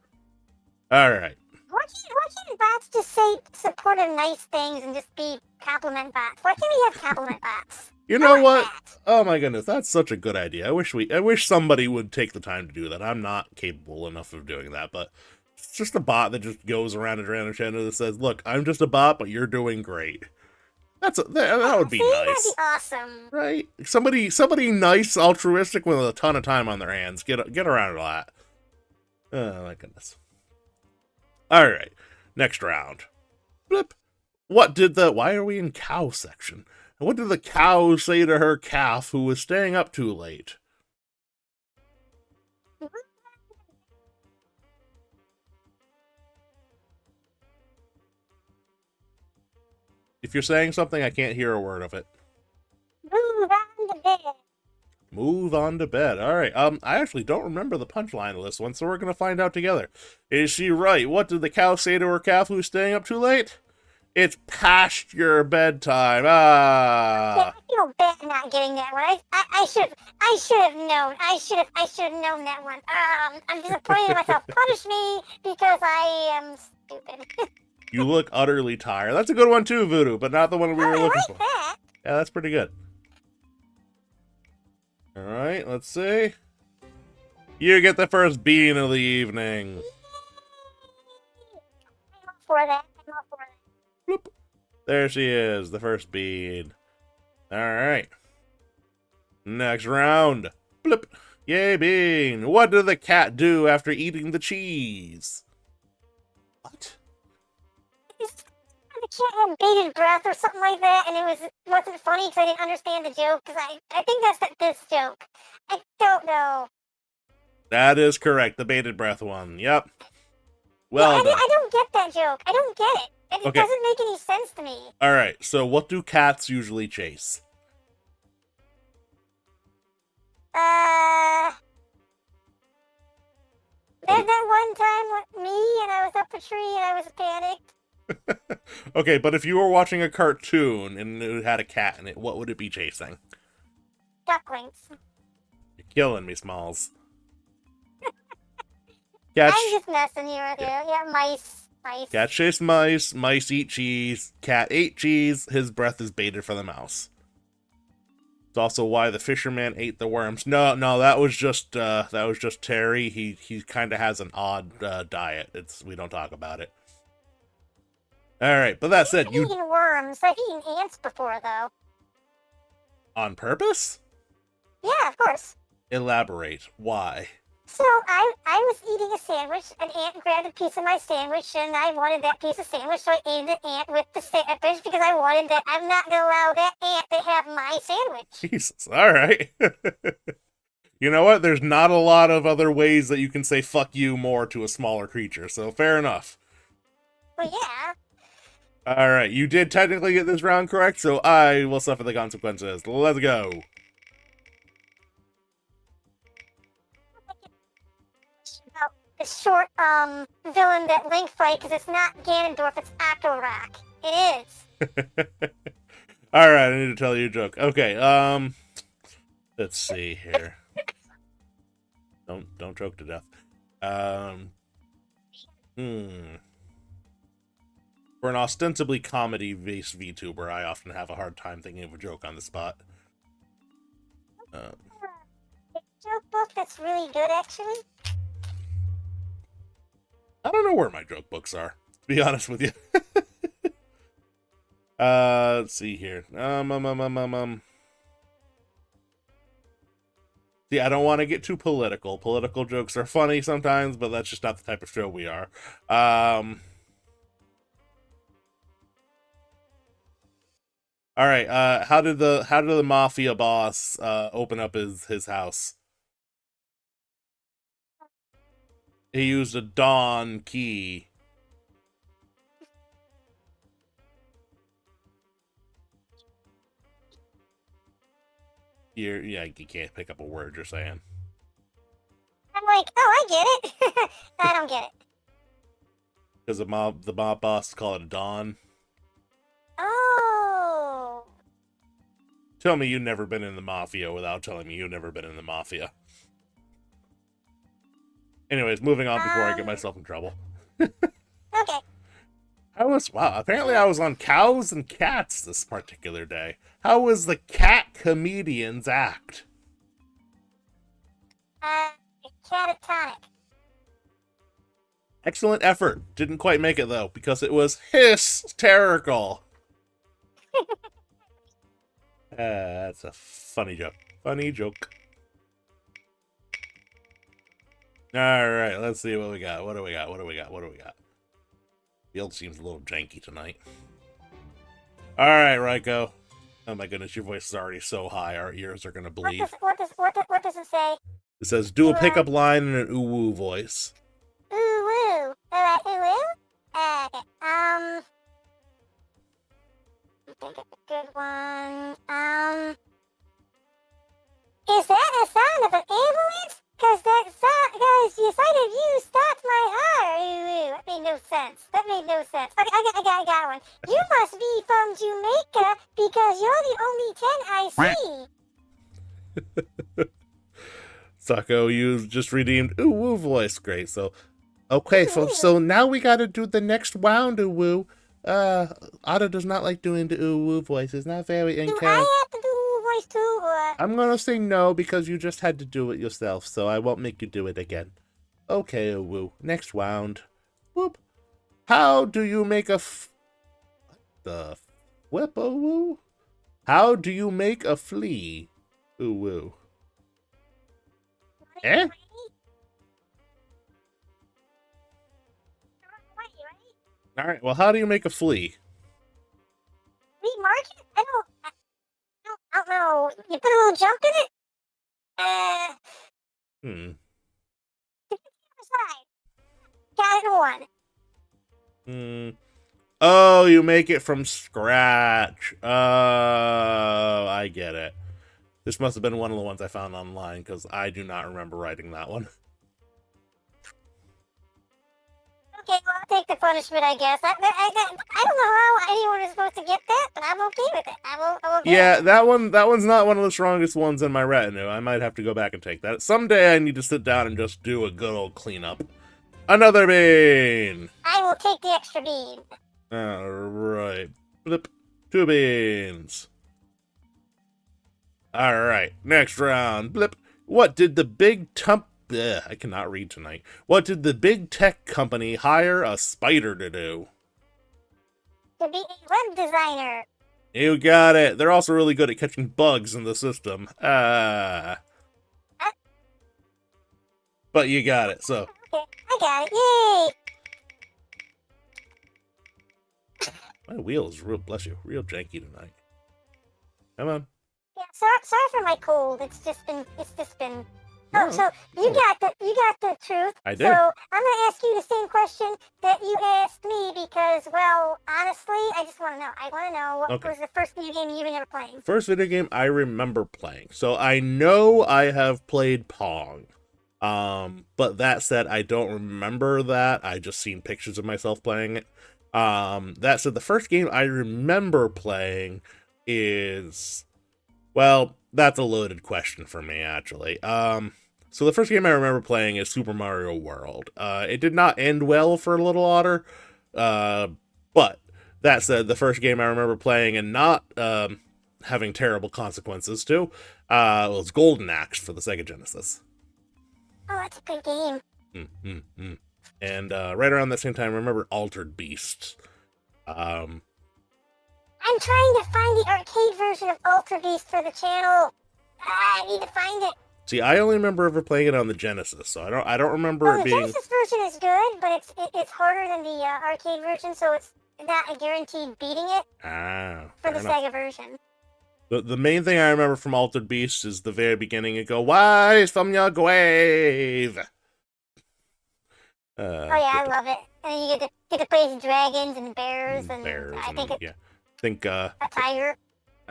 Alright. Why can't bots just say supportive nice things and just be compliment bots? Why can't we have compliment bots? You know what? Oh my goodness, that's such a good idea. I wish somebody would take the time to do that. I'm not capable enough of doing that, but it's just a bot that just goes around and random channel that says, "Look, I'm just a bot, but you're doing great." That would be nice. That'd be awesome. Right? Somebody nice, altruistic with a ton of time on their hands. Get around a lot. Oh my goodness. Alright, next round. Blip. Why are we in cow section? And what did the cow say to her calf who was staying up too late? If you're saying something, I can't hear a word of it. Move on to bed. Move on to bed. Alright, I actually don't remember the punchline of this one, so we're gonna find out together. Is she right? What did the cow say to her calf who was staying up too late? It's past your bedtime. Yeah, I feel bad not getting that one. I should have known. I should have known that one. I'm disappointed in myself. Punish me because I am stupid. You look utterly tired. That's a good one too, Voodoo, but not the one we were looking for. That. Yeah, that's pretty good. Alright, let's see. You get the first bean of the evening. I'm all for that. Bloop. There she is, the first bean. Alright. Next round. Bloop. Yay, bean. What did the cat do after eating the cheese? What? The cat had bated breath or something like that, and wasn't funny because I didn't understand the joke, because I think that's this joke. I don't know. That is correct, the bated breath one. Yep. Well done. I don't get that joke. I don't get it. It doesn't make any sense to me. Alright, so what do cats usually chase? There's that one time with me, and I was up a tree, and I was panicked. Okay, but if you were watching a cartoon and it had a cat in it, what would it be chasing? Ducklings. You're killing me, Smalls. I'm just messing here with you. Yeah, mice. Cat chase mice, mice eat cheese, cat ate cheese, his breath is baited for the mouse. It's also why the fisherman ate the worms. No, that was just Terry. He kind of has an odd diet. We don't talk about it. Alright, but that said, I've eaten worms. I've eaten ants before, though. On purpose? Yeah, of course. Elaborate. Why? So I was eating a sandwich. An ant grabbed a piece of my sandwich, and I wanted that piece of sandwich, so I ate the ant with the sandwich because I wanted that. I'm not gonna allow that ant to have my sandwich. Jesus. All right. You know what? There's not a lot of other ways that you can say "fuck you" more to a smaller creature, so fair enough. Well, yeah. All right, you did technically get this round correct, so I will suffer the consequences. Let's go. About the short villain that Link fight because it's not Ganondorf, it's Octorok. It is. All right, I need to tell you a joke. Okay, let's see here. Don't choke to death. For an ostensibly comedy-based VTuber, I often have a hard time thinking of a joke on the spot. A joke book that's really good, actually. I don't know where my joke books are, to be honest with you. Let's see here. See, I don't want to get too political. Political jokes are funny sometimes, but that's just not the type of show we are. All right. How did the mafia boss open up his house? He used a Dawn key. Yeah, you can't pick up a word you're saying. I'm like, oh, I get it. I don't get it. Because the mob boss call it a Dawn. Oh. Tell me you've never been in the mafia without telling me you've never been in the mafia. Anyways, moving on before I get myself in trouble. Okay. Apparently I was on Cows and Cats this particular day. How was the cat comedian's act? Catatonic. Excellent effort. Didn't quite make it though, because it was hysterical. That's a funny joke. Funny joke. Alright, let's see what we got. What do we got? Field seems a little janky tonight. Alright, Raiko. Oh my goodness, your voice is already so high, our ears are gonna bleed. What does it say? It says, do a pickup line in an ooh-woo voice. Ooh woo. Alright, ooh woo? Okay. Think of a good one. Is that a sound of an ambulance? Cause you cited you stopped my heart. Ooh woo. That made no sense. Okay, I got one. You must be from Jamaica because you're the only 10 I see. Sako, you just redeemed ooh-woo voice. Great, so... Okay, so now we gotta do the next round, ooh-woo. Otter does not like doing the ooh-woo voice. It's not very Do I have to do ooh voice too, or... I'm gonna say no because you just had to do it yourself, so I won't make you do it again. Okay, ooh-woo. Next round. Whoop. How do you make a the whip, ooh-woo? How do you make a flea, ooh-woo? Eh? Alright, well, how do you make a flea? Flea market? I don't know. You put a little jump in it? Got it one. Oh, you make it from scratch. Oh, I get it. This must have been one of the ones I found online, because I do not remember writing that one. Okay, well, I'll take the punishment, I guess. I don't know how anyone is supposed to get that, but I'm okay with it. I'm okay. Yeah, that one's not one of the strongest ones in my retinue. I might have to go back and take that. Someday I need to sit down and just do a good old cleanup. Another bean! I will take the extra bean. Alright. Flip. 2 beans. Alright, next round. Blip. What did the big I cannot read tonight. What did the big tech company hire a spider to do? To be a web designer. You got it. They're also really good at catching bugs in the system. But you got it, so. Okay, I got it. Yay! My wheel is real, bless you, real janky tonight. Come on. Yeah, sorry for my cold. It's just been. Oh, No. so you got the truth. I did. So I'm gonna ask you the same question that you asked me because, well, honestly, I just want to know. I want to know what was the first video game you remember playing. First video game I remember playing. So I know I have played Pong. But that said, I don't remember that. I just seen pictures of myself playing it. That said, the first game I remember playing is, well, that's a loaded question for me, actually. So the first game I remember playing is Super Mario World. It did not end well for Little Otter, but that said, the first game I remember playing and not having terrible consequences to was Golden Axe for the Sega Genesis. Oh, that's a good game. And right around that same time, I remember Altered Beast. I'm trying to find the arcade version of Altered Beast for the channel. I need to find it. See, I only remember ever playing it on the Genesis, so I don't remember it being. The Genesis version is good, but it's harder than the arcade version, so it's not a guaranteed beating it. For the Sega version. The main thing I remember from Altered Beast is the very beginning. You go, "Wise from your grave." Oh yeah, I love it. And you get to play as dragons and bears and I think a tiger.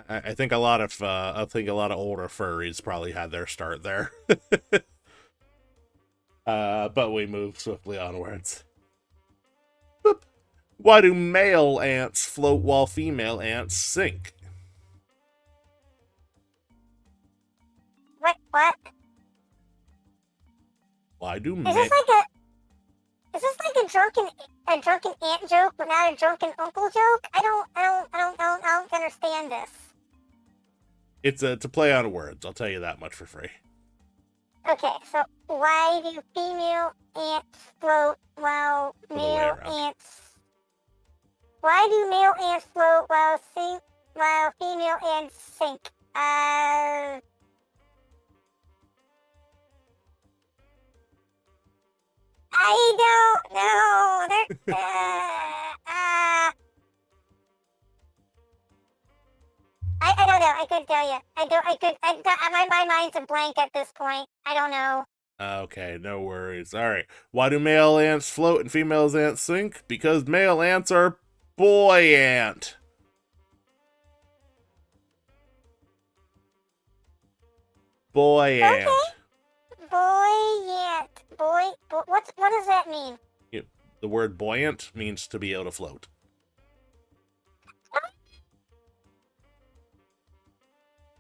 I think a lot of older furries probably had their start there. But we move swiftly onwards. Boop. Why do male ants float while female ants sink? What? Why do Is this like a drunken aunt joke, but not a drunken uncle joke? I don't understand this. It's a play on words. I'll tell you that much for free. Okay, so why do female ants float while male ants? Why do male ants float while female ants sink? I don't know. I don't know. I couldn't tell you. My mind's a blank at this point. I don't know. Okay, no worries. All right. Why do male ants float and female ants sink? Because male ants are boy ant. Boy ant. Boy ant. What does that mean? The word buoyant means to be able to float.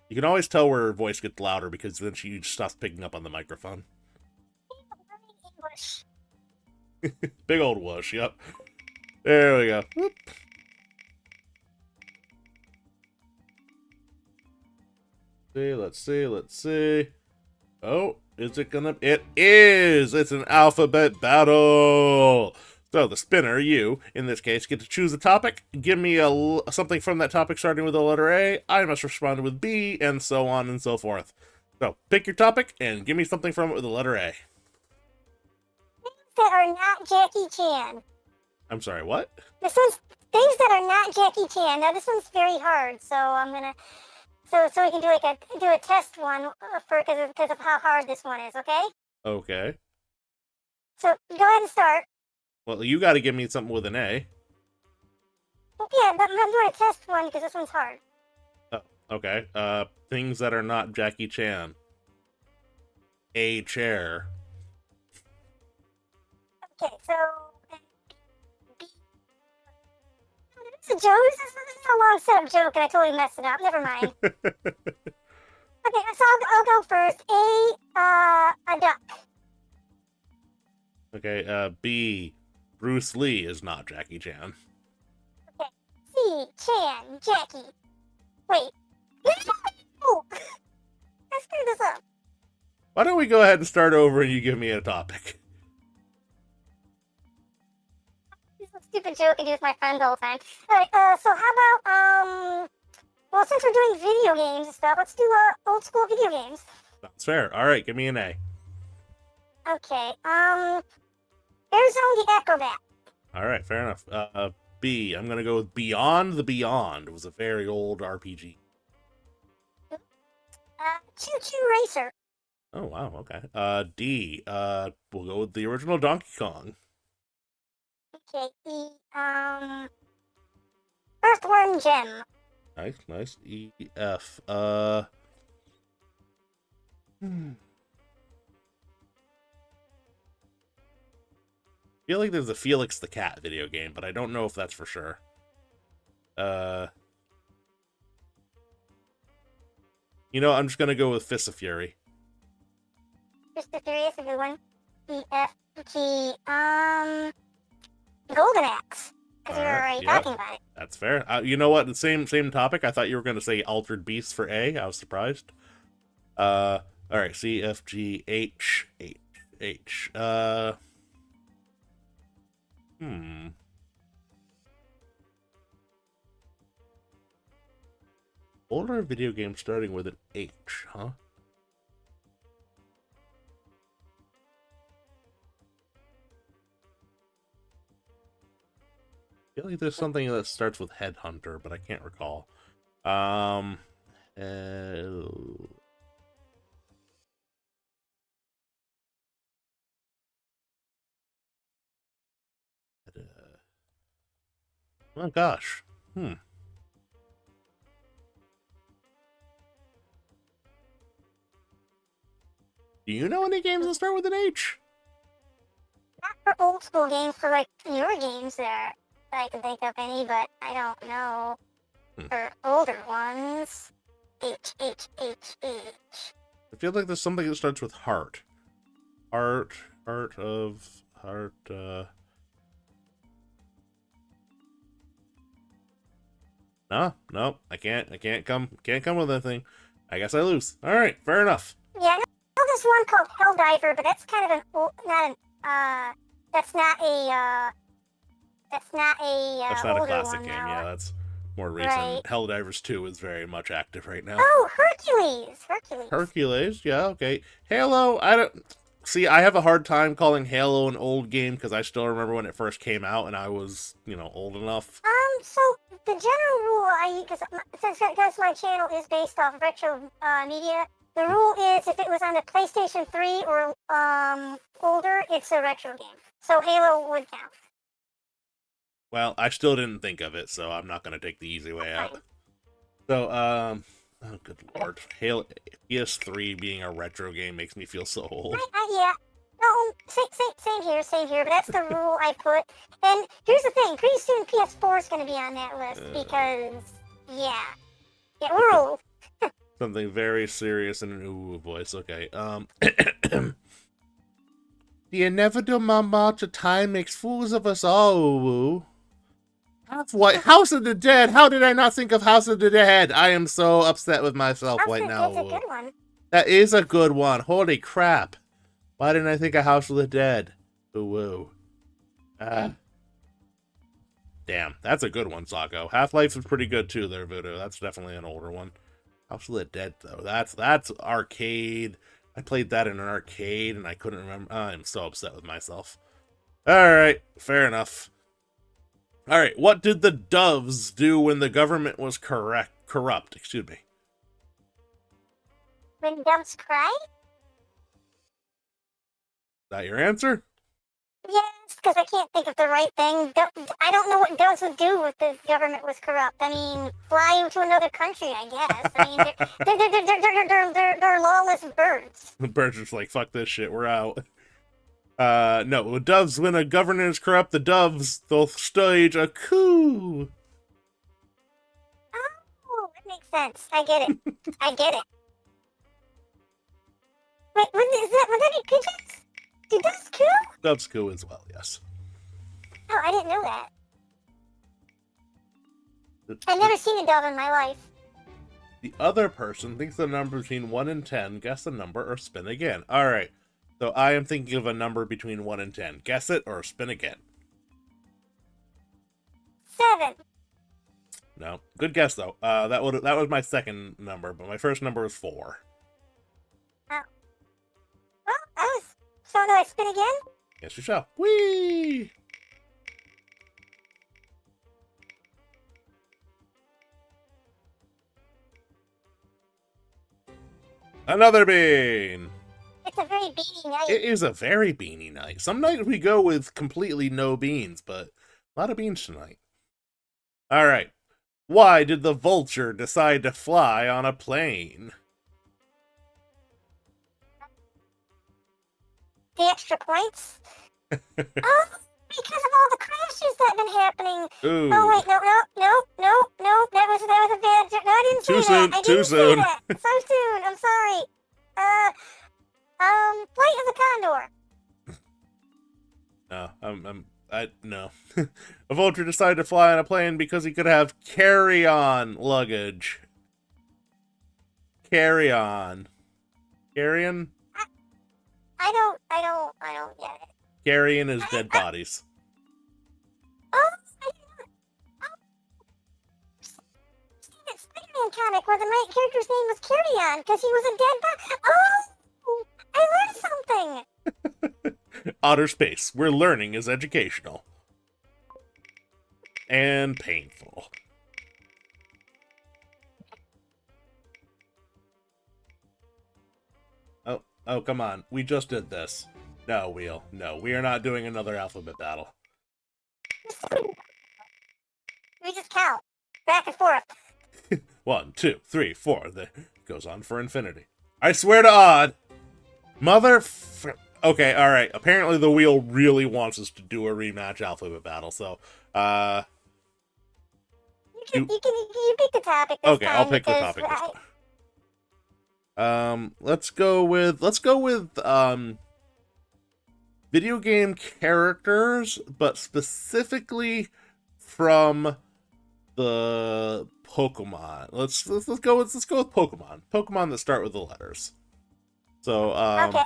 You can always tell where her voice gets louder because then she stops picking up on the microphone. English. Big old whoosh, yep. There we go. Whoop. Let's see. Oh, is it gonna? It is! It's an alphabet battle! So, the spinner, you, in this case, get to choose a topic, give me something from that topic starting with the letter A, I must respond with B, and so on and so forth. So, pick your topic, and give me something from it with the letter A. Things that are not Jackie Chan. I'm sorry, what? This one's things that are not Jackie Chan. Now, this one's very hard, so I'm gonna... So we can do a test one because of how hard this one is, okay? Okay. So, go ahead and start. Well, you gotta give me something with an A. Yeah, but I'm doing a test one because this one's hard. Oh, okay. Things that are not Jackie Chan. A chair. Okay, so... This is a joke. This is a long setup joke, and I totally messed it up. Never mind. Okay, so I'll go first. A duck. Okay, B. Bruce Lee is not Jackie Chan. Okay. C. Chan. Jackie. Wait. No! I screwed this up. Why don't we go ahead and start over and you give me a topic? This is a stupid joke I do with my friends all the time. Alright, so how about, Well, since we're doing video games and stuff, let's do old school video games. That's fair. All right, give me an A. Okay. Arizona the Acrobat. All right, fair enough. B. I'm gonna go with Beyond the Beyond. It was a very old RPG. Choo Choo Racer. Oh wow, okay. D. We'll go with the original Donkey Kong. Okay. E. Earthworm Jim. Nice, nice. E. F. I feel like there's a Felix the Cat video game, but I don't know if that's for sure. You know, I'm just gonna go with Fist of Fury. Fist of Fury is a good one. E. F. G. Golden Axe. Because we were already talking about it. That's fair. You know what? The same topic. I thought you were gonna say Altered Beast for A. I was surprised. All right. C. F. G. H. H. Older video game starting with an H, huh? I feel like there's something that starts with Headhunter, but I can't recall. Oh gosh. Do you know any games that start with an H? Not for old school games, for like newer games there. I can think of any, but I don't know. For older ones. H. I feel like there's something that starts with heart. Heart. No, I can't come with anything. I guess I lose. All right, fair enough. Yeah, I know there's one called Helldiver, but that's kind of an old, that's not a a classic game. now. Yeah, that's more recent. Right. Helldivers 2 is very much active right now. Oh, Hercules. Yeah, okay. Halo, I don't see. I have a hard time calling Halo an old game because I still remember when it first came out, and I was, old enough. So the general rule, because my channel is based off retro media, the rule is if it was on the PlayStation 3 or older, it's a retro game. So Halo would count. Well, I still didn't think of it, so I'm not going to take the easy way out. So, oh, good lord. Halo PS3 being a retro game makes me feel so old. Yeah. No, same here, but that's the rule I put. And here's the thing, pretty soon PS4 is going to be on that list, because, yeah, we're old. Something very serious in an ooh voice, okay. The inevitable march of time makes fools of us all, woo. House of the Dead? How did I not think of House of the Dead? I am so upset with myself right now. That's a good one. That is a good one. Holy crap. Why didn't I think of House of the Dead? Ooh, woo. Damn, that's a good one, Sako. Half-Life is pretty good too there, Voodoo. That's definitely an older one. House of the Dead, though. That's arcade. I played that in an arcade, and I couldn't remember. I'm so upset with myself. Alright, fair enough. Alright, what did the doves do when the government was corrupt? Excuse me. When doves cry? Is that your answer? Yes, because I can't think of the right thing. I don't know what doves would do if the government was corrupt. I mean, fly to another country, I guess. I mean, they're lawless birds. The birds are just like, fuck this shit, we're out. No, doves, when a government is corrupt, the doves, they'll stage a coup. Oh, that makes sense. I get it. Wait, would that be pigeons? Do doves coup? Doves coup as well, yes. Oh, I didn't know that. I've never seen a dove in my life. The other person thinks the number between 1 and 10. Guess the number or spin again. Alright, so I am thinking of a number between 1 and 10. Guess it or spin again. 7. No. Good guess though. That was my second number, but my first number was 4. Oh. Well, I was. So do I spin again? Yes, you shall. Whee! Another bean! It's a very beanie night. It is a very beanie night. Some nights we go with completely no beans, but a lot of beans tonight. Alright. Why did the vulture decide to fly on a plane? The extra points? Oh, because of all the crashes that have been happening. Ooh. Oh wait, no. That was a bad joke. No, I didn't say that. I didn't say that. So soon. I'm sorry. Flight of the Condor. No, no. A vulture decided to fly on a plane because he could have carry-on luggage. Carry-on. Carrion? I don't get it. Carrion is dead bodies. Oh, I didn't know. Oh, see that Spider-Man comic where the main character's name was Carry-On because he was a dead body. Oh, I learned something. Otter Space, where learning is educational. And painful. Oh, come on. We just did this. No, Wheel. No, we are not doing another alphabet battle. We just count. Back and forth. 1, 2, 3, 4. That goes on for infinity. I swear to Odd. Okay, alright. Apparently the Wheel really wants us to do a rematch alphabet battle, so, You pick the topic this okay, time. I'll pick the topic this time. Let's go with video game characters, but specifically from the Pokemon. Let's go with Pokemon. Pokemon that start with the letters. So, Okay,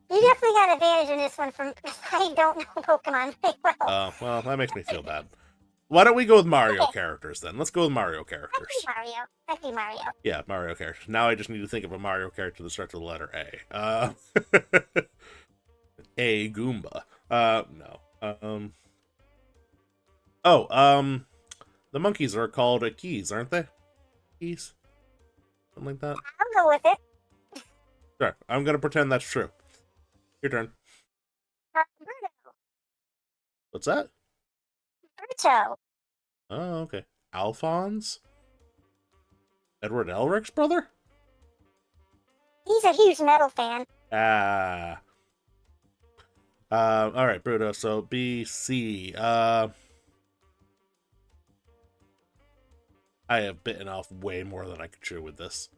you definitely got an advantage in this one from I don't know Pokemon very well. Well, that makes me feel bad. Why don't we go with Mario characters then? Let's go with Mario characters. I'd be Mario. Yeah, Mario characters. Now I just need to think of a Mario character that starts with the letter A. A Goomba. No. The monkeys are called keys, aren't they? Keys? Something like that? I'll go with it. Sure. I'm gonna pretend that's true. Your turn. Birdo. What's that? Birdo. Oh, okay. Alphonse? Edward Elric's brother? He's a huge metal fan. Ah. Alright, Bruto, so B, C. I have bitten off way more than I could chew with this.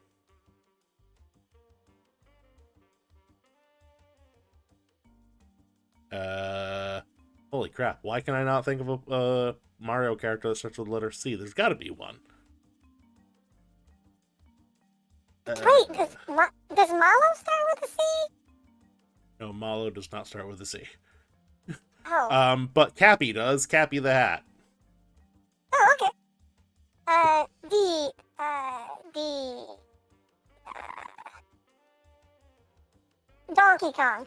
Holy crap, why can I not think of a Mario character that starts with the letter C? There's gotta be one. Wait, does Malo start with a C? No, Malo does not start with a C. Oh. But Cappy does. Cappy the Hat. Oh, okay. Donkey Kong.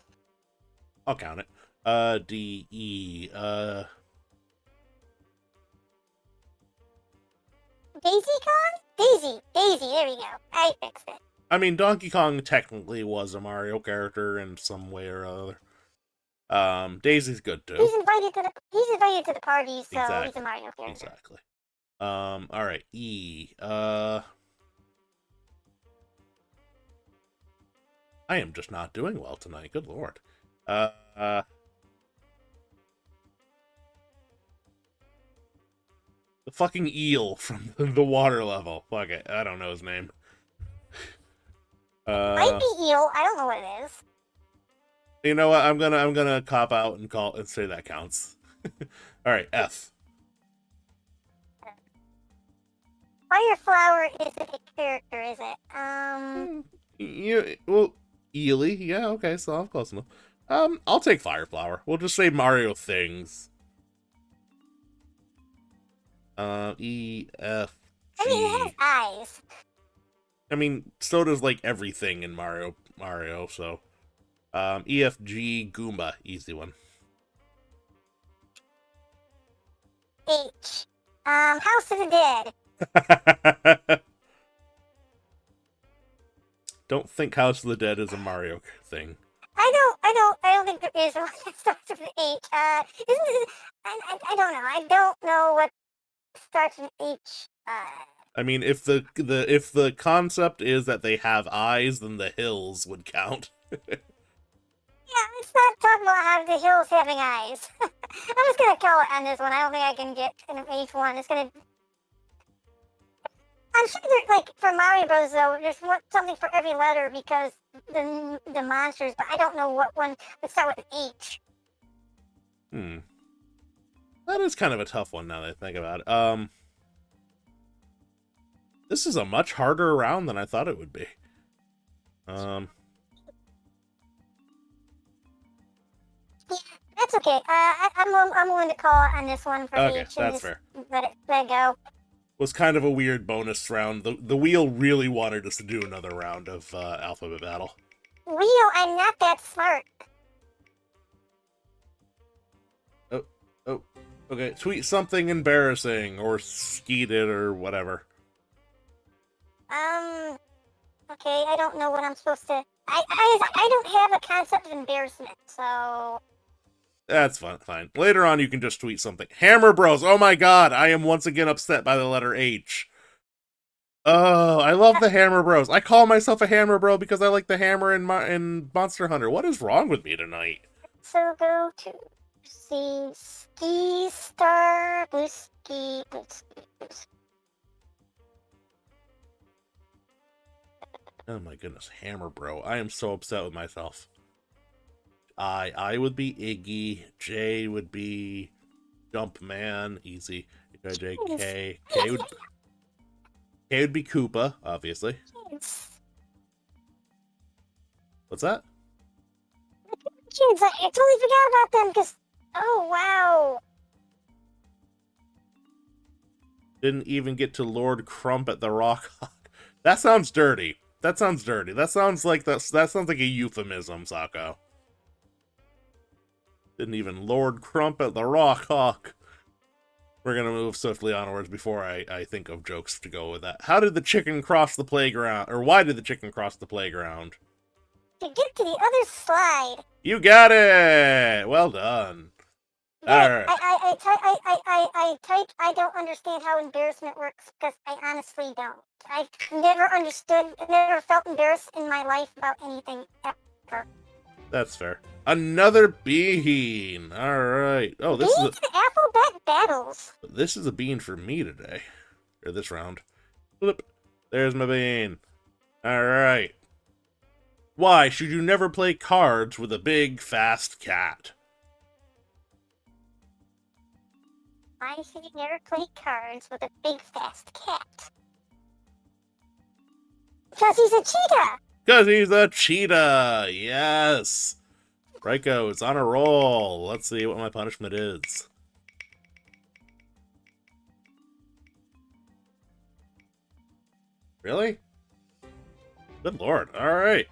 I'll count it. D, E, Daisy Kong? Daisy, there we go. I fixed it. I mean, Donkey Kong technically was a Mario character in some way or other. Daisy's good too. He's invited to the party, so Exactly. he's a Mario character. Exactly. Alright, E. I am just not doing well tonight, good lord. The fucking eel from the water level. Fuck it, I don't know his name. Might be eel. I don't know what it is. You know what? I'm gonna cop out and say that counts. All right, F. Fireflower isn't a character, is it? Ely. Yeah, okay, so I'm close enough. I'll take Fireflower. We'll just say Mario things. E, F, I mean, it has G. eyes. I mean, so does like everything in Mario. So, E, F, G, Goomba, easy one. H. House of the Dead. Don't think House of the Dead is a Mario thing. I don't think there is one that starts with an H. Isn't it, I don't know. I don't know what starts with H. I mean, if the concept is that they have eyes, then the hills would count. Yeah, it's not talking about how the hills having eyes. I'm just gonna call it on this one. I don't think I can get an H1. It's gonna. I'm sure there's like for Mario Bros. Though, there's something for every letter because the monsters. But I don't know what one would start with an H. That is kind of a tough one now that I think about it. This is a much harder round than I thought it would be. Yeah, that's okay. I'm willing to call it on this one for Okay, H and that's just fair. let it go. Was kind of a weird bonus round. The wheel really wanted us to do another round of alphabet battle. Wheel, I'm not that smart. Oh, okay. Tweet something embarrassing or skeet it or whatever. Okay, I don't know what I'm supposed to. I don't have a concept of embarrassment, so. That's fine. Later on, you can just tweet something. Hammer Bros. Oh my god, I am once again upset by the letter H. Oh, I love the Hammer Bros. I call myself a Hammer Bro because I like the hammer in Monster Hunter. What is wrong with me tonight? So go to see Ski Star Blue Ski. Oh my goodness, Hammer Bro. I am so upset with myself. I would be Iggy. J would be Jumpman. Easy. J, K. K would be Koopa, obviously. What's that? Kids, I totally forgot about them because. Oh, wow. Didn't even get to Lord Crump at the Rock. That sounds dirty. That sounds like a euphemism, Sako. Didn't even Lord Crump at the Rock Hawk. We're gonna move swiftly onwards before I think of jokes to go with that. How did the chicken cross the playground? Or why did the chicken cross the playground? To get to the other slide. You got it! Well done. But Alright. I don't understand how embarrassment works because I honestly don't. I've never felt embarrassed in my life about anything ever. That's fair. Another bean. Alright. Oh, this Beans and alphabet battles. This is a bean for me today. Or this round. Flip. There's my bean. Alright. Why should you never play cards with a big, fast cat? Why should you never play cards with a big, fast cat? Because he's a cheetah! Because he's a cheetah! Yes! Raiko, it's on a roll. Let's see what my punishment is. Really? Good lord. Alright.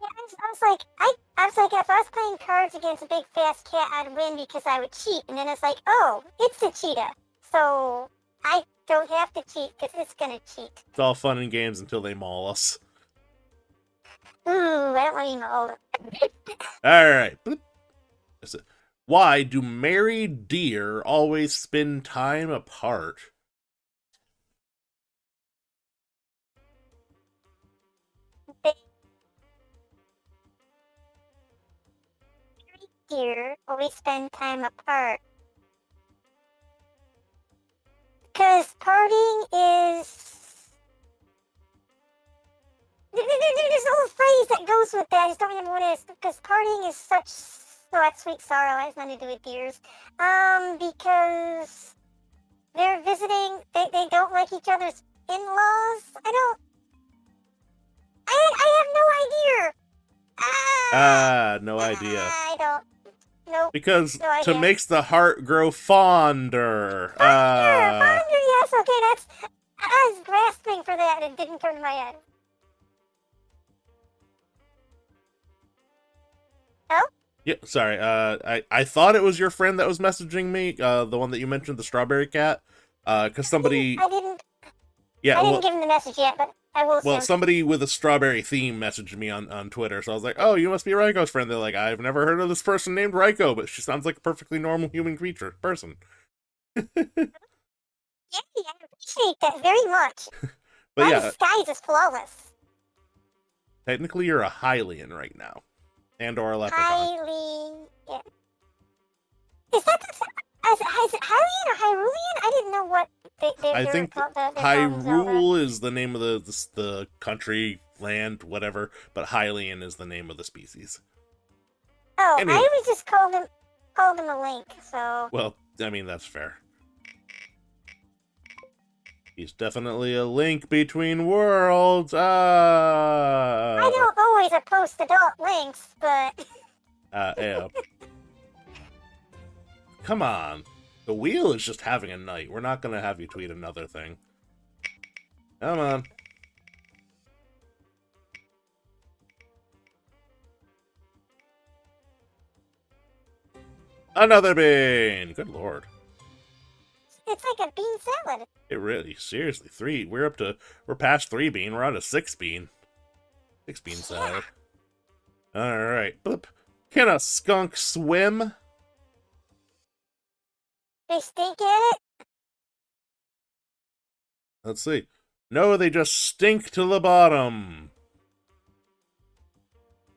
Yeah, I was like, if I was playing cards against a big, fast cat, I'd win because I would cheat. And then it's like, oh, it's a cheetah. So I don't have to cheat because it's gonna cheat. It's all fun and games until they maul us. Ooh, I don't want to be mauled. Alright. Why do married deer always spend time apart? Deer always spend time apart. Because partying is. There's a whole phrase that goes with that. I just don't remember what it is. Because partying is such. So that's sweet sorrow. It has nothing to do with deers. Because they're visiting. They don't like each other's in-laws. I have no idea. No idea. I don't. No No. Because No idea. to makes the heart grow fonder. Fonder, yes, okay, that's... I was grasping for that and it didn't come to my head. Oh? Yeah, sorry. I thought it was your friend that was messaging me, the one that you mentioned, the strawberry cat. Because somebody... I didn't Yeah, give him the message yet, but I will soon. well, somebody with a strawberry theme messaged me on Twitter, so I was like, oh, you must be Raiko's friend. They're like, I've never heard of this person named Raiko, but she sounds like a perfectly normal human person. Yeah, I appreciate that very much. But My yeah, disguise is flawless. technically you're a Hylian right now. And or a leprechaun. Highly... Yeah. Is that the... Is it Hylian or Hyrulean? I didn't know what I think called. Hyrule is the name of the country, land, whatever, but Hylian is the name of the species. Oh, Anyway. I always just called him a Link, so... Well, I mean, that's fair. He's definitely a link between worlds. I don't always post adult links, but... Yeah. Come on. The wheel is just having a night. We're not going to have you tweet another thing. Come on. Another bean! Good lord. It's like a bean salad. It really, seriously, 3. We're past 3 bean. We're on to 6 bean. 6 bean salad. Alright. Boop. Can a skunk swim? They stink at it? Let's see. No, they just stink to the bottom.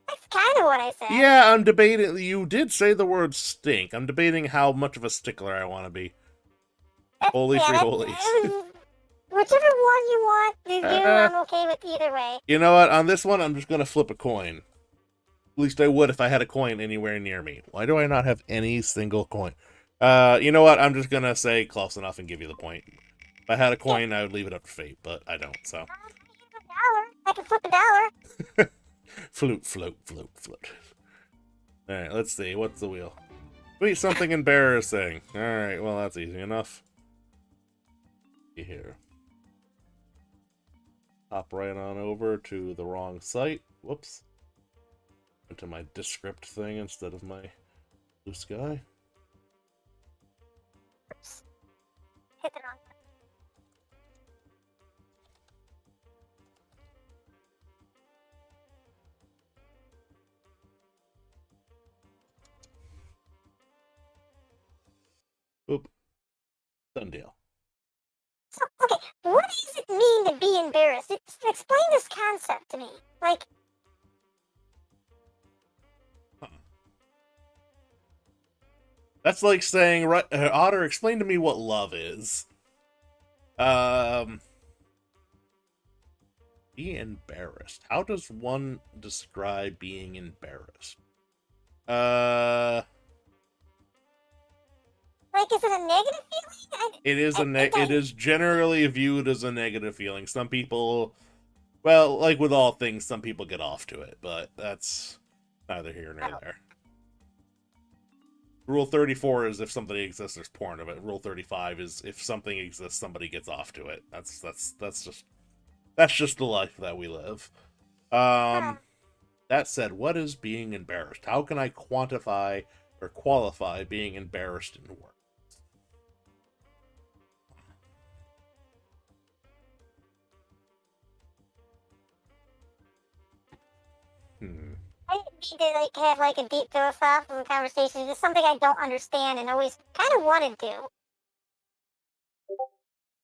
That's kind of what I said. Yeah, I'm debating. You did say the word stink. I'm debating how much of a stickler I want to be. Holy free holies. Whichever one you want to do, I'm okay with either way. You know what? On this one, I'm just going to flip a coin. At least I would if I had a coin anywhere near me. Why do I not have any single coin? You know what? I'm just going to say close enough and give you the point. If I had a coin, I would leave it up to fate, but I don't, so. I can flip $1. Float, float, float, float. Alright, let's see. What's the wheel? Tweet something embarrassing. Alright, well, that's easy enough. Here. Hop right on over to the wrong site. Whoops. Into my Descript thing instead of my blue sky. Oops. Hit the wrong Boop. Done deal. So, okay, what does it mean to be embarrassed? Explain this concept to me. Like... That's like saying, Otter, explain to me what love is. Be embarrassed. How does one describe being embarrassed? Like, is it a negative feeling? It is generally viewed as a negative feeling. Some people, well, like with all things, some people get off to it, but that's neither here nor there. Rule 34 is if something exists, there's porn of it. Rule 35 is if something exists, somebody gets off to it. That's just the life that we live. That said, what is being embarrassed? How can I quantify or qualify being embarrassed in work? I need to have a deep philosophical conversation. It's something I don't understand and always kind of want to do.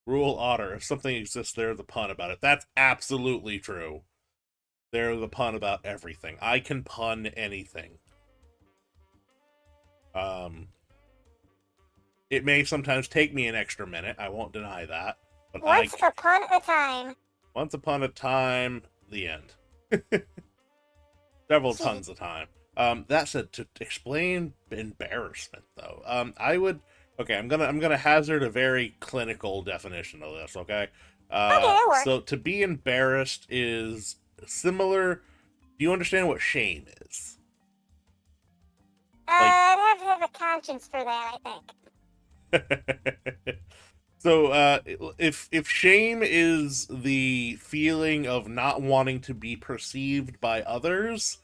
Rule Otter. If something exists, there's a pun about it. That's absolutely true. There's a pun about everything. I can pun anything. It may sometimes take me an extra minute. I won't deny that. But Once upon a time. Once upon a time, the end. Several tons of time. That said, to explain embarrassment, though, I would. Okay, I'm gonna hazard a very clinical definition of this. Okay. Okay, that works. So to be embarrassed is similar. Do you understand what shame is? I'd have to have conscience for that, I think. So, if shame is the feeling of not wanting to be perceived by others,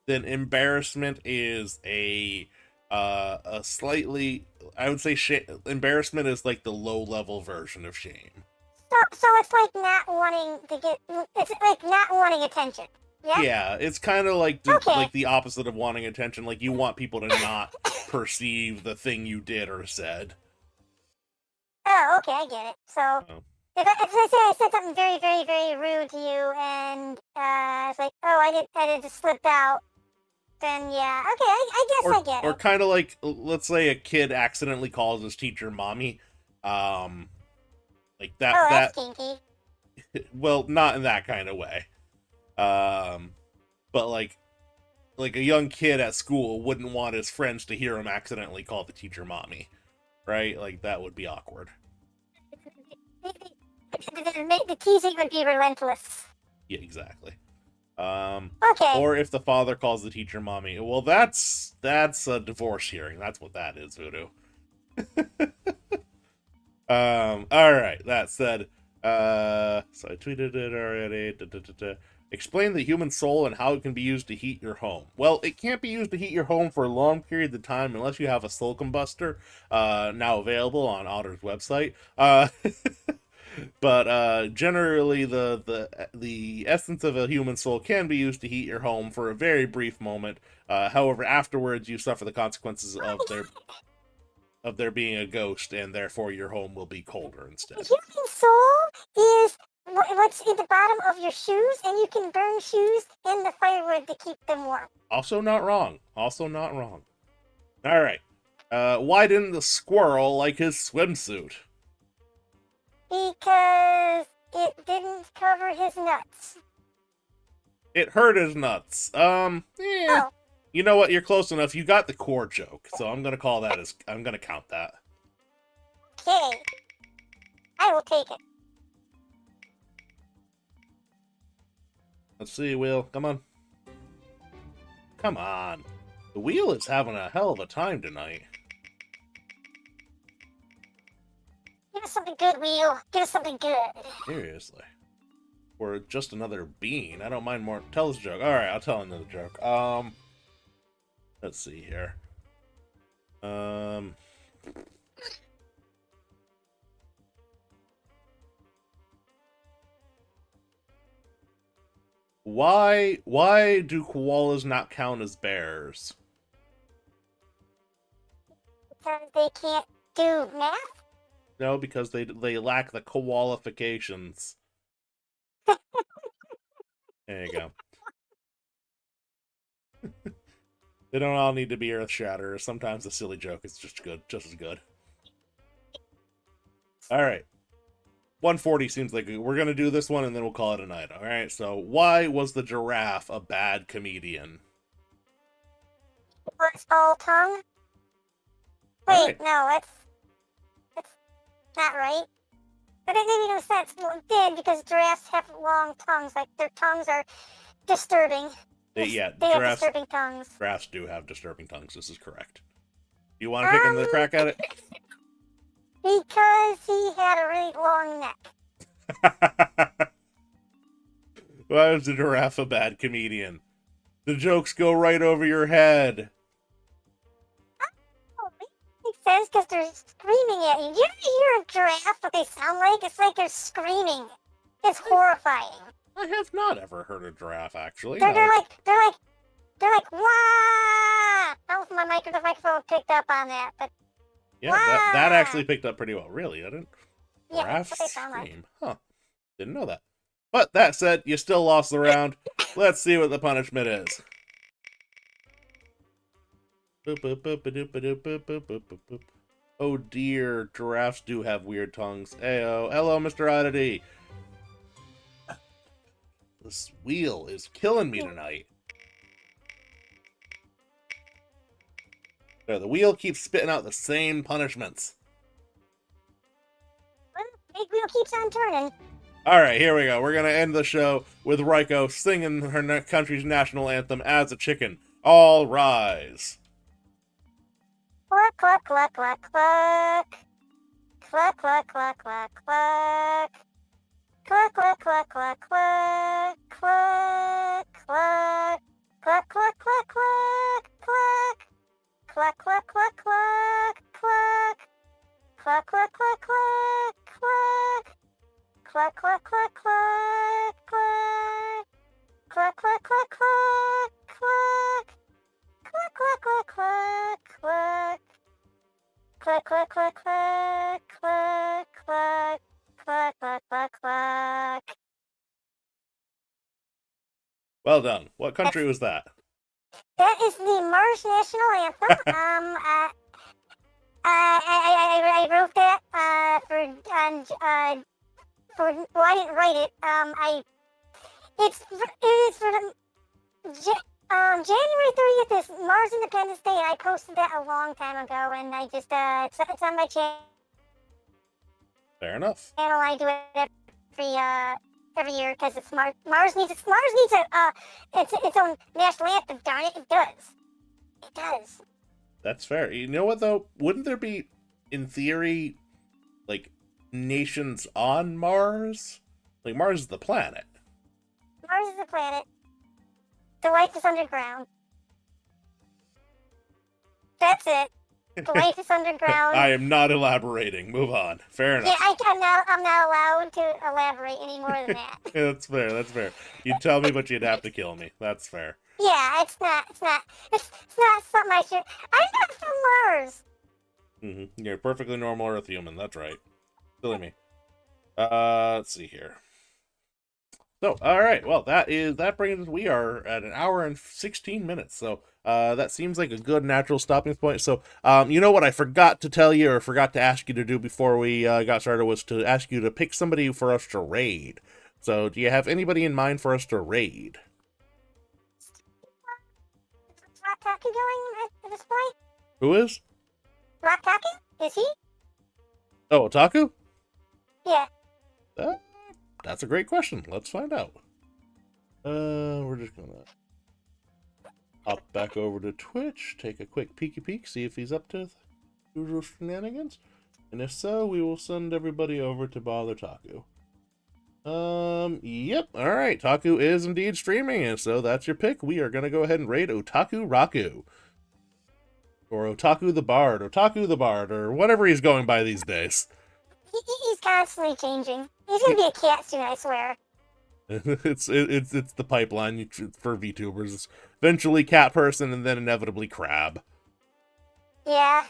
then embarrassment is a slightly, I would say, embarrassment is like the low level version of shame. So it's like not wanting to get. It's like not wanting attention. Yeah. Yeah, it's kind of like Okay. the opposite of wanting attention. Like you want people to not perceive the thing you did or said. Oh, okay, I get it. So Oh. if I said something very, very, very rude to you, and it's like, oh, I did just slipped out, then yeah, okay, I guess I get Or it. kind of like, let's say a kid accidentally calls his teacher mommy. Like Oh, that's that. kinky. Well, not in that kind of way. But like a young kid at school wouldn't want his friends to hear him accidentally call the teacher mommy, right? Like that would be awkward. The teasing would be relentless. Yeah, exactly. Okay. Or if the father calls the teacher mommy, well, that's a divorce hearing. That's what that is, Voodoo. All right. That said, so I tweeted it already. Explain the human soul and how it can be used to heat your home. Well, it can't be used to heat your home for long periods of time unless you have a soul combustor, now available on Otter's website. But generally, the essence of a human soul can be used to heat your home for a very brief moment. However, afterwards, you suffer the consequences of there being a ghost, and therefore your home will be colder instead. The human soul is what's in the bottom of your shoes, and you can burn shoes in the firewood to keep them warm. Also not wrong. Also not wrong. All right. Why didn't the squirrel like his swimsuit? Because it didn't cover his nuts. It hurt his nuts. Yeah. Oh. You know what? You're close enough. You got the core joke, so I'm gonna call that as I'm gonna count that. Okay. I will take it. Let's see, Wheel. Come on. Come on. The wheel is having a hell of a time tonight. Give us something good, Wheel. Give us something good. Seriously. Or just another bean. I don't mind more. Tell us a joke. Alright, I'll tell another joke. Let's see here. Why do koalas not count as bears? Because they can't do math? No, because they lack the qualifications. There you go. They don't all need to be earth shatterers. Sometimes a silly joke is just as good. All right. 140 seems like we're going to do this one and then we'll call it a night. All right. So, why was the giraffe a bad comedian? What's all tongue? Wait, Right. no, that's not right. But it made no sense. Well, it did because giraffes have long tongues. Like their tongues are disturbing. They have disturbing tongues. Giraffes do have disturbing tongues. This is correct. You want to take another crack at it? Because he had a really long neck. Why was the giraffe a bad comedian? The jokes go right over your head. Oh, it makes sense because they're screaming at you. You ever hear a giraffe, what they sound like? It's like they're screaming. It's horrifying. I have not ever heard a giraffe, actually. They're like, wah! I don't know if the microphone picked up on that, but Yeah, that actually picked up pretty well. Really, I didn't. yeah, Giraffe that's what they sound like. scream. Huh. Didn't know that. But that said, you still lost the round. Let's see what the punishment is. Oh dear, giraffes do have weird tongues. Ayo. Hello, Mr. Oddity. This wheel is killing me tonight. The wheel keeps spitting out the same punishments. Well, big wheel keeps on turning. Alright, here we go. We're gonna end the show with Raiko singing her country's national anthem as a chicken. All rise. Cluck, cluck, cluck, cluck, cluck. Cluck, cluck, cluck, cluck, cluck. Cluck, cluck, cluck, cluck, cluck. Cluck, cluck. Cluck, cluck, cluck, cluck, cluck. Cluck, cluck, cluck, cluck, cluck. Cluck, cluck, cluck, cluck, cluck. Cluck, cluck, cluck, cluck, cluck. Cluck, cluck, cluck, cluck, cluck. Cluck, cluck, cluck, cluck, cluck. Cluck, cluck, cluck, cluck, cluck, cluck. Cluck, cluck, cluck, cluck. Well done. What country was that? That is the Mars national anthem. I wrote that for well, I didn't write it. It is for the January 30th is Mars Independence Day. I posted that a long time ago, and I just it's on my channel. Fair enough. I do it every year because it's Mars needs its own national anthem. Darn it, it does. It does. That's fair. You know what though? Wouldn't there be, in theory, like nations on Mars? Like Mars is the planet. Mars is a planet. The life is underground. That's it. The life is underground. I am not elaborating. Move on. Fair enough. Yeah, I'm not allowed to elaborate any more than that. That's fair. That's fair. You'd tell me, but you'd have to kill me. That's fair. Yeah, it's not something I should. I'm not from Mars. You're a perfectly normal Earth human. That's right. Silly me. Let's see here. So, all right. Well, that brings us. We are at an hour and 16 minutes. So, that seems like a good natural stopping point. So, you know what I forgot to tell you or forgot to ask you to do before we got started was to ask you to pick somebody for us to raid. So, do you have anybody in mind for us to raid? Is Rock going at this point? Who is? Rock Is he? Oh, Otaku? Yeah. That's a great question. Let's find out. We're just gonna hop back over to Twitch, take a quick peek, see if he's up to usual shenanigans, and if so, we will send everybody over to bother Taku. Yep. All right, Taku is indeed streaming, and so that's your pick. We are gonna go ahead and raid Otaku Raku, or Otaku the Bard, or whatever he's going by these days. He's constantly changing. He's gonna be a cat soon, I swear. It's the pipeline for VTubers. It's eventually cat person, and then inevitably crab. Yeah.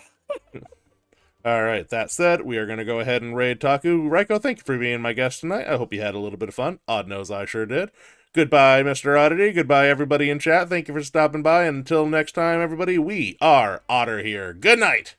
All right. That said, we are gonna go ahead and raid Taku. Raiko, thank you for being my guest tonight. I hope you had a little bit of fun. Odd knows I sure did. Goodbye, Mr. Oddity. Goodbye, everybody in chat. Thank you for stopping by. And until next time, everybody, we are Otter here. Good night.